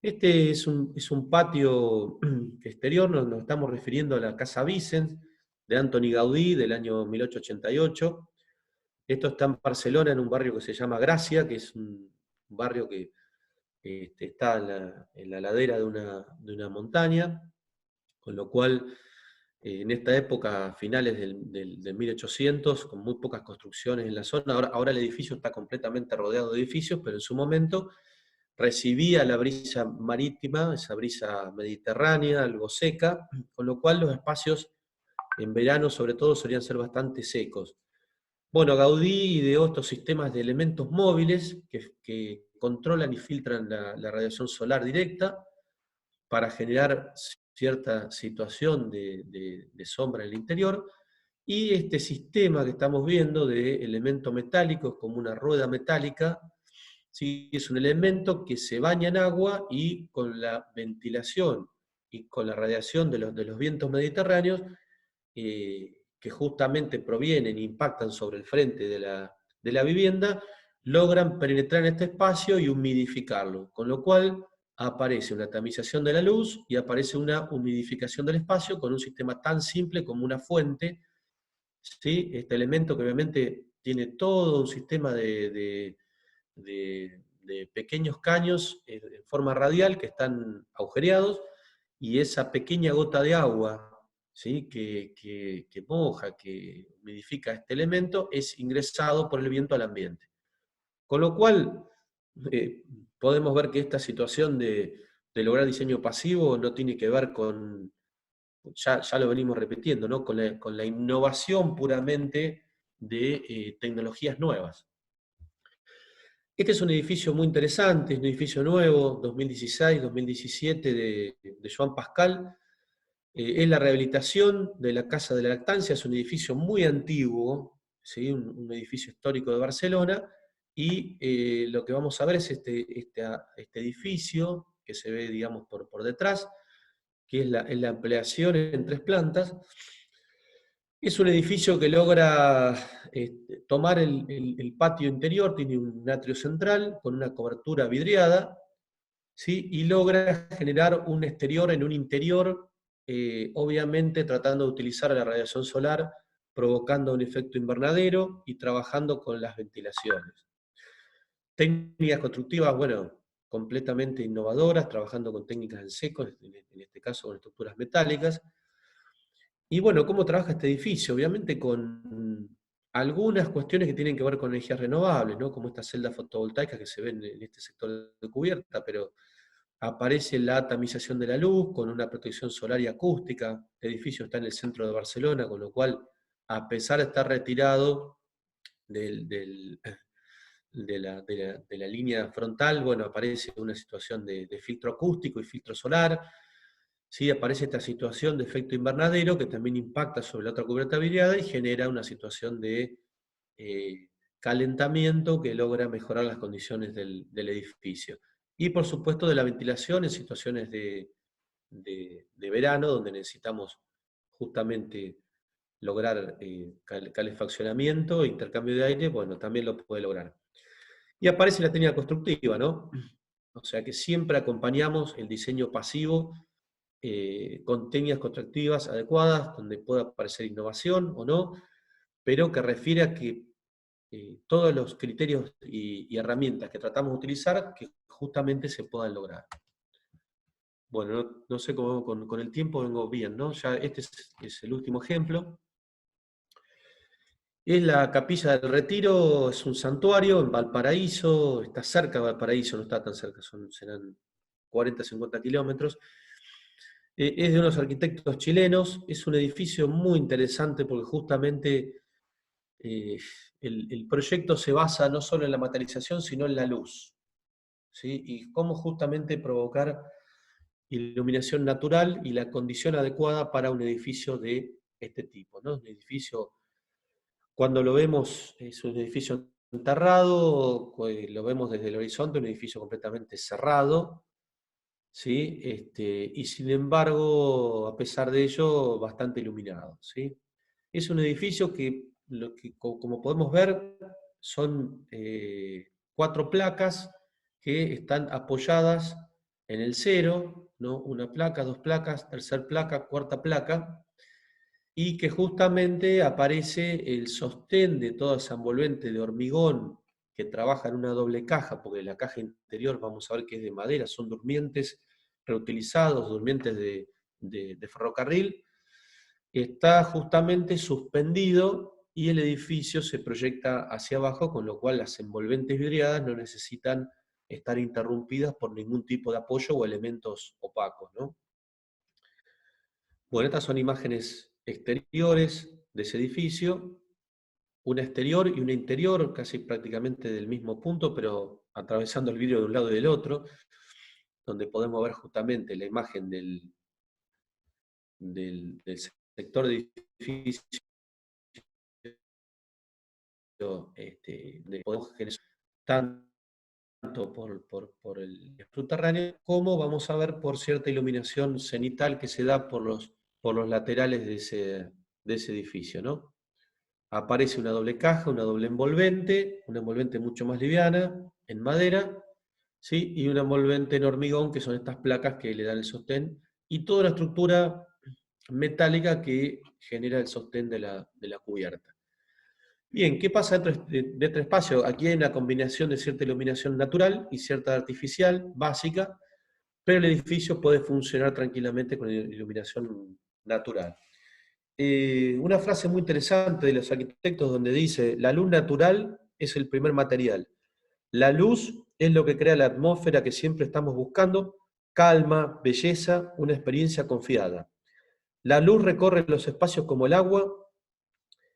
[SPEAKER 1] Este es un patio exterior, nos estamos refiriendo a la Casa Vicens de Antoni Gaudí del año 1888. Esto está en Barcelona, en un barrio que se llama Gracia, que es un barrio que está en la ladera de una montaña, con lo cual en esta época, finales del 1800, con muy pocas construcciones en la zona. Ahora el edificio está completamente rodeado de edificios, pero en su momento recibía la brisa marítima, esa brisa mediterránea, algo seca, con lo cual los espacios en verano sobre todo solían ser bastante secos. Bueno, Gaudí ideó estos sistemas de elementos móviles que controlan y filtran la radiación solar directa para generar cierta situación de sombra en el interior, y este sistema que estamos viendo de elementos metálicos como una rueda metálica, ¿sí? Es un elemento que se baña en agua, y con la ventilación y con la radiación de los vientos mediterráneos, que justamente provienen e impactan sobre el frente de la vivienda, logran penetrar en este espacio y humidificarlo, con lo cual aparece una tamización de la luz y aparece una humidificación del espacio con un sistema tan simple como una fuente, ¿sí? Este elemento que obviamente tiene todo un sistema de pequeños caños en forma radial que están agujereados, y esa pequeña gota de agua, ¿sí? que moja, que humidifica este elemento, es ingresado por el viento al ambiente. Con lo cual, eh, podemos ver que esta situación de lograr diseño pasivo no tiene que ver con, ya lo venimos repitiendo, ¿no? Con la innovación puramente de tecnologías nuevas. Este es un edificio muy interesante, es un edificio nuevo, 2016-2017, de Joan Pascal. Es la rehabilitación de la Casa de la Lactancia, es un edificio muy antiguo, ¿sí? Un edificio histórico de Barcelona, y lo que vamos a ver es este edificio que se ve, digamos, por detrás, que es la ampliación en 3 plantas. Es un edificio que logra tomar el patio interior, tiene un atrio central con una cobertura vidriada, ¿sí? Y logra generar un exterior en un interior, obviamente tratando de utilizar la radiación solar, provocando un efecto invernadero y trabajando con las ventilaciones. Técnicas constructivas, bueno, completamente innovadoras, trabajando con técnicas en seco, en este caso con estructuras metálicas. Y bueno, ¿cómo trabaja este edificio? Obviamente con algunas cuestiones que tienen que ver con energías renovables, ¿no? Como estas celdas fotovoltaicas que se ven en este sector de cubierta, pero aparece la tamización de la luz con una protección solar y acústica. El edificio está en el centro de Barcelona, con lo cual, a pesar de estar retirado de la línea frontal, bueno, aparece una situación de filtro acústico y filtro solar. ¿Sí? Aparece esta situación de efecto invernadero que también impacta sobre la otra cubierta vidriada y genera una situación de calentamiento que logra mejorar las condiciones del edificio. Y por supuesto de la ventilación en situaciones de verano, donde necesitamos justamente lograr calefaccionamiento, intercambio de aire, bueno, también lo puede lograr. Y aparece la técnica constructiva, ¿no? O sea que siempre acompañamos el diseño pasivo con técnicas constructivas adecuadas, donde pueda aparecer innovación o no, pero que refiere a que todos los criterios y herramientas que tratamos de utilizar, que justamente se puedan lograr. Bueno, no sé cómo con el tiempo vengo bien, ¿no? Ya este es el último ejemplo. Es la Capilla del Retiro, es un santuario en Valparaíso, está cerca de Valparaíso, no está tan cerca, serán 40, 50 kilómetros. Es de unos arquitectos chilenos, es un edificio muy interesante porque justamente el proyecto se basa no solo en la materialización, sino en la luz, ¿sí? Y cómo justamente provocar iluminación natural y la condición adecuada para un edificio de este tipo, ¿no? Un edificio, cuando lo vemos, es un edificio enterrado, lo vemos desde el horizonte, un edificio completamente cerrado, ¿sí? Y sin embargo, a pesar de ello, bastante iluminado, ¿sí? Es un edificio que, como podemos ver, son 4 placas que están apoyadas en el cero, ¿no? Una placa, 2 placas, tercera placa, cuarta placa, y que justamente aparece el sostén de toda esa envolvente de hormigón que trabaja en una doble caja, porque la caja interior vamos a ver que es de madera, son durmientes reutilizados, durmientes de ferrocarril, está justamente suspendido y el edificio se proyecta hacia abajo, con lo cual las envolventes vidriadas no necesitan estar interrumpidas por ningún tipo de apoyo o elementos opacos, ¿no? Bueno, estas son imágenes exteriores de ese edificio, una exterior y una interior, casi prácticamente del mismo punto, pero atravesando el vidrio de un lado y del otro, donde podemos ver justamente la imagen del sector de edificio, podemos generar tanto por el subterráneo, como vamos a ver por cierta iluminación cenital que se da por los laterales de ese edificio, ¿no? Aparece una doble caja, una envolvente mucho más liviana, en madera, ¿sí? Y una envolvente en hormigón, que son estas placas que le dan el sostén, y toda la estructura metálica que genera el sostén de la cubierta. Bien, ¿qué pasa dentro de este espacio? Aquí hay una combinación de cierta iluminación natural y cierta artificial, básica, pero el edificio puede funcionar tranquilamente con iluminación natural. Una frase muy interesante de los arquitectos donde dice, la luz natural es el primer material. La luz es lo que crea la atmósfera que siempre estamos buscando, calma, belleza, una experiencia confiada. La luz recorre los espacios como el agua,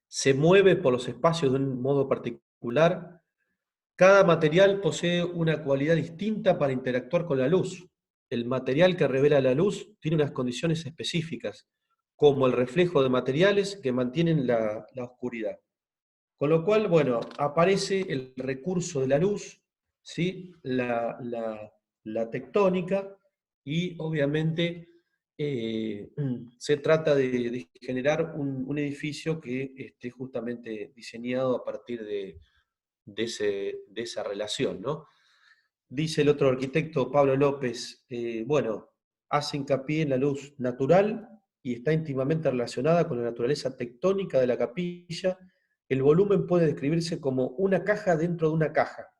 [SPEAKER 1] se mueve por los espacios de un modo particular. Cada material posee una cualidad distinta para interactuar con la luz. El material que revela la luz tiene unas condiciones específicas, como el reflejo de materiales que mantienen la oscuridad. Con lo cual, bueno, aparece el recurso de la luz, ¿sí? La tectónica, y obviamente se trata de generar un edificio que esté justamente diseñado a partir de esa relación, ¿no? Dice el otro arquitecto, Pablo López, bueno, hace hincapié en la luz natural y está íntimamente relacionada con la naturaleza tectónica de la capilla. El volumen puede describirse como una caja dentro de una caja,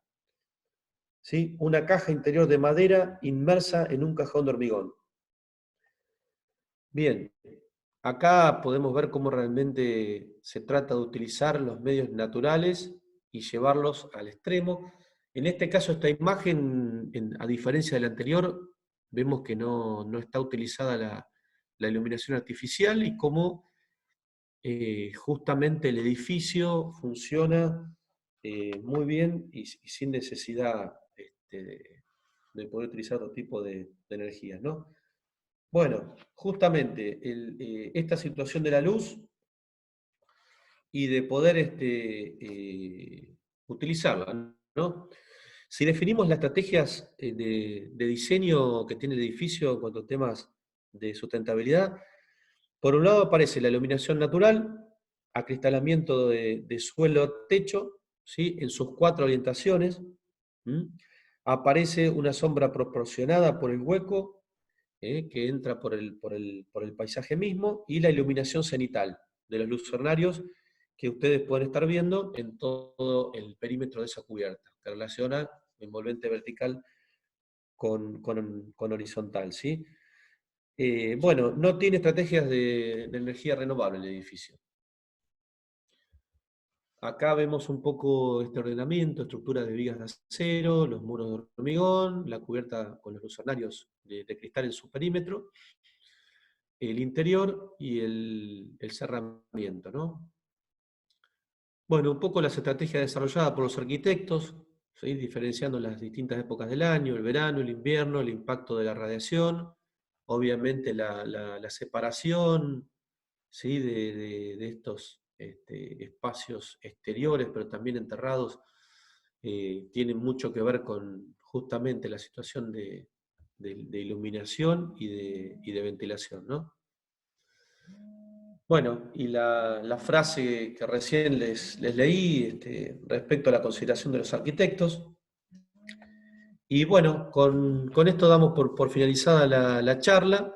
[SPEAKER 1] ¿sí? Una caja interior de madera inmersa en un cajón de hormigón. Bien, acá podemos ver cómo realmente se trata de utilizar los medios naturales y llevarlos al extremo. En este caso, esta imagen, a diferencia de la anterior, vemos que no está utilizada la iluminación artificial y cómo justamente el edificio funciona muy bien y sin necesidad de poder utilizar otro tipo de energías, ¿no? Bueno, justamente esta situación de la luz y de poder utilizarla, ¿no? Si definimos las estrategias de diseño que tiene el edificio en cuanto a temas de sustentabilidad, por un lado aparece la iluminación natural, acristalamiento de suelo-techo, ¿sí? En sus 4 orientaciones. ¿Mm? Aparece una sombra proporcionada por el hueco, que entra por el paisaje mismo, y la iluminación cenital de los lucernarios que ustedes pueden estar viendo en todo el perímetro de esa cubierta, que relaciona envolvente vertical con horizontal, ¿sí? Bueno, no tiene estrategias de energía renovable el edificio. Acá vemos un poco este ordenamiento, estructura de vigas de acero, los muros de hormigón, la cubierta con los lucernarios de cristal en su perímetro, el interior y el cerramiento, ¿no? Bueno, un poco las estrategias desarrolladas por los arquitectos, ¿sí? Diferenciando las distintas épocas del año, el verano, el invierno, el impacto de la radiación, obviamente la separación, ¿sí? de estos espacios exteriores, pero también enterrados, tienen mucho que ver con justamente la situación de iluminación y de ventilación, ¿no? Bueno, y la frase que recién les leí respecto a la consideración de los arquitectos. Y bueno, con esto damos por finalizada la charla,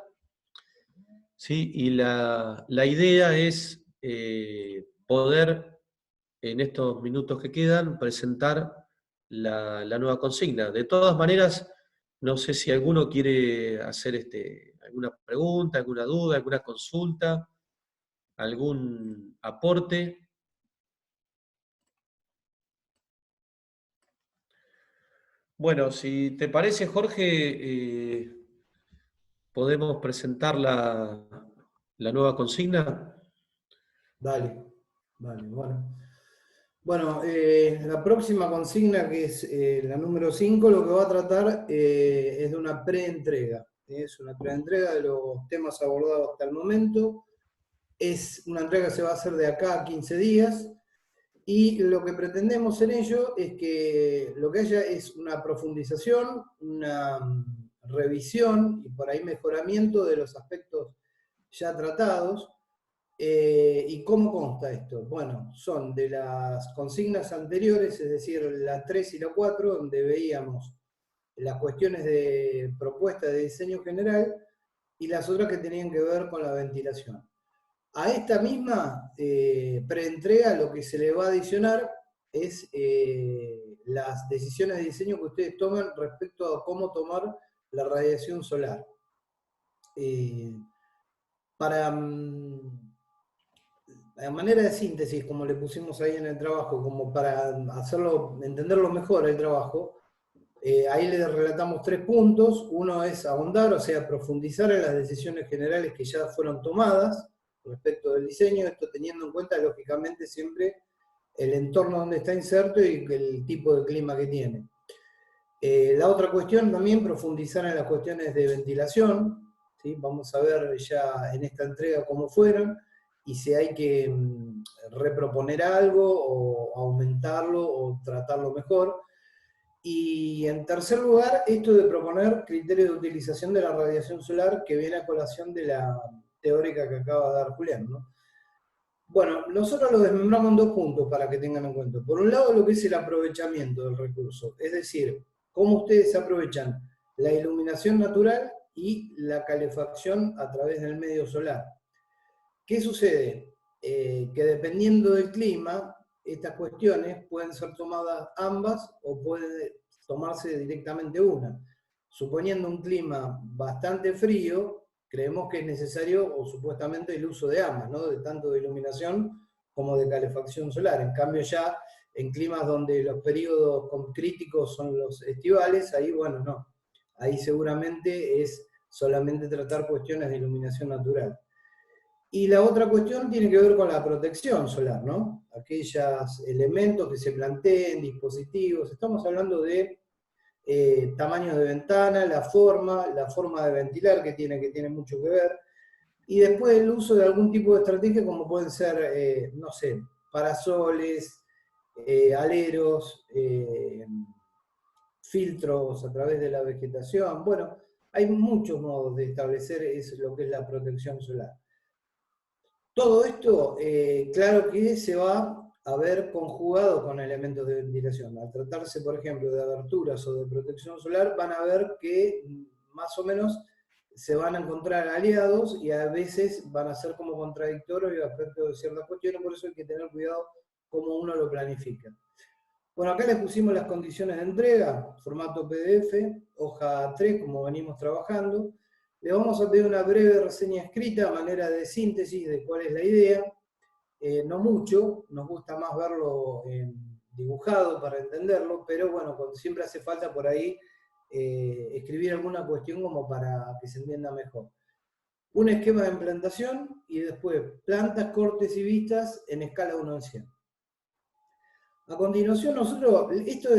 [SPEAKER 1] ¿sí? Y la idea es poder, en estos minutos que quedan, presentar la nueva consigna. De todas maneras, no sé si alguno quiere hacer alguna pregunta, alguna duda, alguna consulta, algún aporte. Bueno, si te parece, Jorge, podemos presentar la nueva consigna.
[SPEAKER 2] Dale, vale, bueno. Bueno, la próxima consigna, que es la número 5, lo que va a tratar es de una preentrega. Es una preentrega de los temas abordados hasta el momento. Es una entrega que se va a hacer de acá a 15 días. Y lo que pretendemos en ello es que lo que haya es una profundización, una revisión y por ahí mejoramiento de los aspectos ya tratados. ¿Y cómo consta esto? Bueno, son de las consignas anteriores, es decir, la 3 y la 4, donde veíamos las cuestiones de propuesta de diseño general y las otras que tenían que ver con la ventilación. A esta misma preentrega lo que se le va a adicionar es las decisiones de diseño que ustedes toman respecto a cómo tomar la radiación solar. Para a manera de síntesis, como le pusimos ahí en el trabajo, como para hacerlo, entenderlo mejor el trabajo, ahí le relatamos 3 puntos. Uno es ahondar, o sea, profundizar en las decisiones generales que ya fueron tomadas respecto del diseño, esto teniendo en cuenta, lógicamente, siempre el entorno donde está inserto y el tipo de clima que tiene. La otra cuestión también, profundizar en las cuestiones de ventilación, ¿sí? Vamos a ver ya en esta entrega cómo fueron, y si hay que reproponer algo, o aumentarlo, o tratarlo mejor. Y en tercer lugar, esto de proponer criterios de utilización de la radiación solar, que viene a colación de la teórica que acaba de dar Julián, ¿no? Bueno, nosotros lo desmembramos en 2 puntos para que tengan en cuenta. Por un lado, lo que es el aprovechamiento del recurso, es decir, cómo ustedes aprovechan la iluminación natural y la calefacción a través del medio solar. ¿Qué sucede? Que dependiendo del clima, estas cuestiones pueden ser tomadas ambas o puede tomarse directamente una. Suponiendo un clima bastante frío, creemos que es necesario, o supuestamente, el uso de ambas, ¿no? De tanto de iluminación como de calefacción solar. En cambio, ya en climas donde los periodos críticos son los estivales, ahí, bueno, no. Ahí seguramente es solamente tratar cuestiones de iluminación natural. Y la otra cuestión tiene que ver con la protección solar, ¿no? Aquellos elementos que se planteen, dispositivos, estamos hablando de tamaños de ventana, la forma de ventilar que tiene mucho que ver, y después el uso de algún tipo de estrategia como pueden ser, no sé, parasoles, aleros, filtros a través de la vegetación. Bueno, hay muchos modos de establecer lo que es la protección solar. Todo esto, claro que se va a ver conjugado con elementos de ventilación. Al tratarse, por ejemplo, de aberturas o de protección solar, van a ver que más o menos se van a encontrar aliados y a veces van a ser como contradictorios y aspectos de ciertas cuestiones, por eso hay que tener cuidado cómo uno lo planifica. Bueno, acá les pusimos las condiciones de entrega, formato PDF, hoja 3, como venimos trabajando. Le vamos a pedir una breve reseña escrita, a manera de síntesis de cuál es la idea. No mucho, nos gusta más verlo dibujado para entenderlo, pero bueno, siempre hace falta por ahí escribir alguna cuestión como para que se entienda mejor. Un esquema de implantación y después plantas, cortes y vistas en escala 1:100. A continuación, esto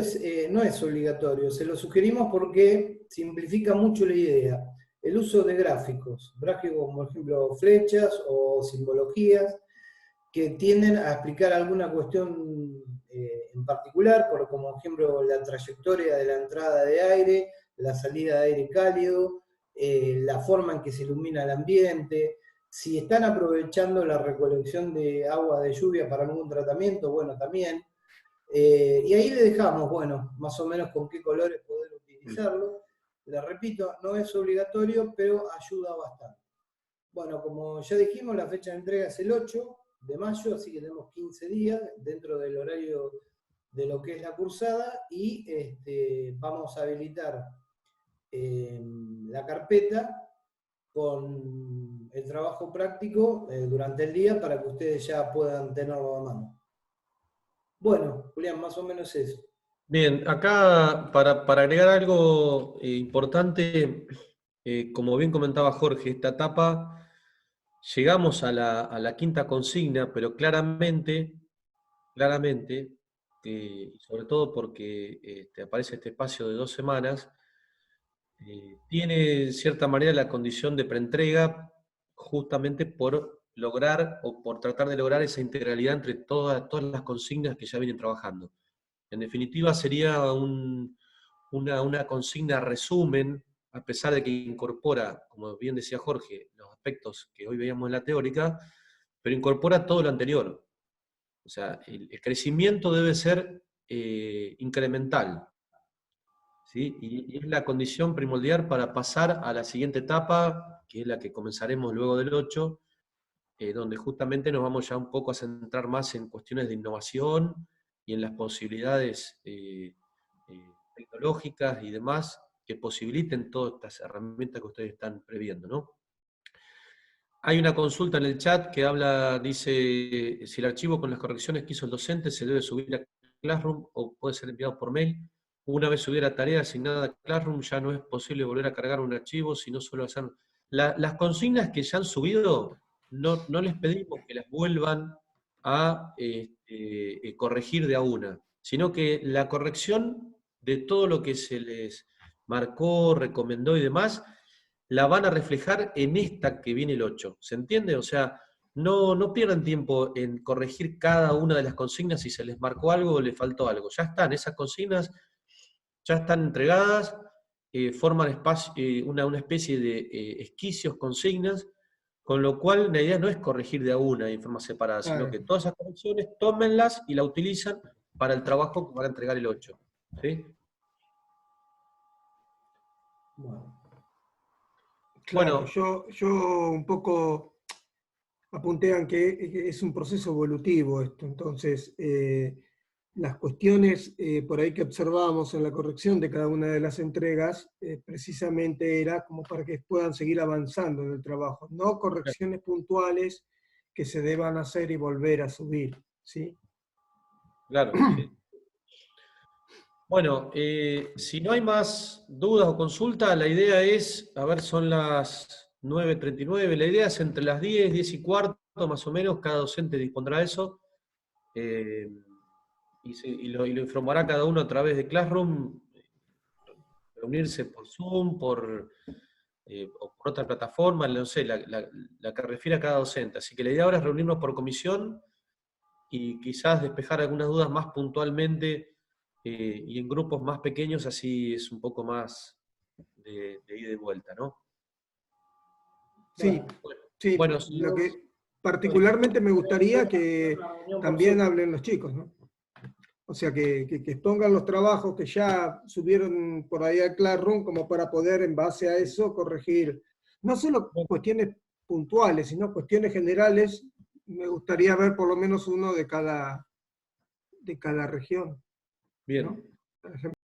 [SPEAKER 2] no es obligatorio, se lo sugerimos porque simplifica mucho la idea. El uso de gráficos como por ejemplo flechas o simbologías, que tienden a explicar alguna cuestión en particular, como ejemplo la trayectoria de la entrada de aire, la salida de aire cálido, la forma en que se ilumina el ambiente, si están aprovechando la recolección de agua de lluvia para algún tratamiento, bueno, también. Y ahí le dejamos, bueno, más o menos con qué colores poder utilizarlo. Le repito, no es obligatorio, pero ayuda bastante. Bueno, como ya dijimos, la fecha de entrega es el 8 de mayo, así que tenemos 15 días dentro del horario de lo que es la cursada y vamos a habilitar la carpeta con el trabajo práctico durante el día para que ustedes ya puedan tenerlo a mano. Bueno, Julián, más o menos eso.
[SPEAKER 1] Bien, acá para agregar algo importante, como bien comentaba Jorge, esta etapa llegamos a la quinta consigna, pero claramente, sobre todo porque aparece este espacio de 2 semanas, tiene en cierta manera la condición de preentrega justamente por lograr o por tratar de lograr esa integralidad entre todas las consignas que ya vienen trabajando. En definitiva, sería una consigna resumen, a pesar de que incorpora, como bien decía Jorge, los aspectos que hoy veíamos en la teórica, pero incorpora todo lo anterior. O sea, el crecimiento debe ser incremental, ¿sí? Y es la condición primordial para pasar a la siguiente etapa, que es la que comenzaremos luego del 8, donde justamente nos vamos ya un poco a centrar más en cuestiones de innovación y en las posibilidades tecnológicas y demás que posibiliten todas estas herramientas que ustedes están previendo, ¿no? Hay una consulta en el chat que dice, si el archivo con las correcciones que hizo el docente se debe subir a Classroom o puede ser enviado por mail. Una vez subiera tarea asignada a Classroom, ya no es posible volver a cargar un archivo, sino solo hacer... Las consignas que ya han subido, no les pedimos que las vuelvan a corregir de a una, sino que la corrección de todo lo que se les marcó, recomendó y demás, la van a reflejar en esta que viene el 8. ¿Se entiende? O sea, no pierdan tiempo en corregir cada una de las consignas si se les marcó algo o les faltó algo. Ya están, esas consignas ya están entregadas, forman una especie de esquicios, consignas, con lo cual la idea no es corregir de a una en forma separada, sino que todas esas correcciones tómenlas y la utilizan para el trabajo que van a entregar el 8. ¿Sí?
[SPEAKER 3] Claro,
[SPEAKER 1] Bueno,
[SPEAKER 3] yo un poco apuntean que es un proceso evolutivo esto, entonces las cuestiones por ahí que observábamos en la corrección de cada una de las entregas, precisamente era como para que puedan seguir avanzando en el trabajo, no correcciones puntuales que se deban hacer y volver a subir, ¿sí?
[SPEAKER 1] Claro, sí. Bueno, si no hay más dudas o consultas, la idea es, a ver, son las 9:39, la idea es entre las 10:10:15, más o menos, cada docente dispondrá de eso, y lo informará cada uno a través de Classroom, reunirse por Zoom, o por otra plataforma, no sé, la que refiere a cada docente. Así que la idea ahora es reunirnos por comisión y quizás despejar algunas dudas más puntualmente, y en grupos más pequeños, así es un poco más de ida y vuelta, ¿no?
[SPEAKER 3] Sí, sí,
[SPEAKER 1] Bueno,
[SPEAKER 3] lo que particularmente me gustaría que también hablen los chicos, ¿no? O sea, que expongan los trabajos que ya subieron por ahí al Classroom como para poder, en base a eso, corregir no solo cuestiones puntuales, sino cuestiones generales. Me gustaría ver por lo menos uno de cada región,
[SPEAKER 1] bien.
[SPEAKER 3] ¿no? Por ejemplo,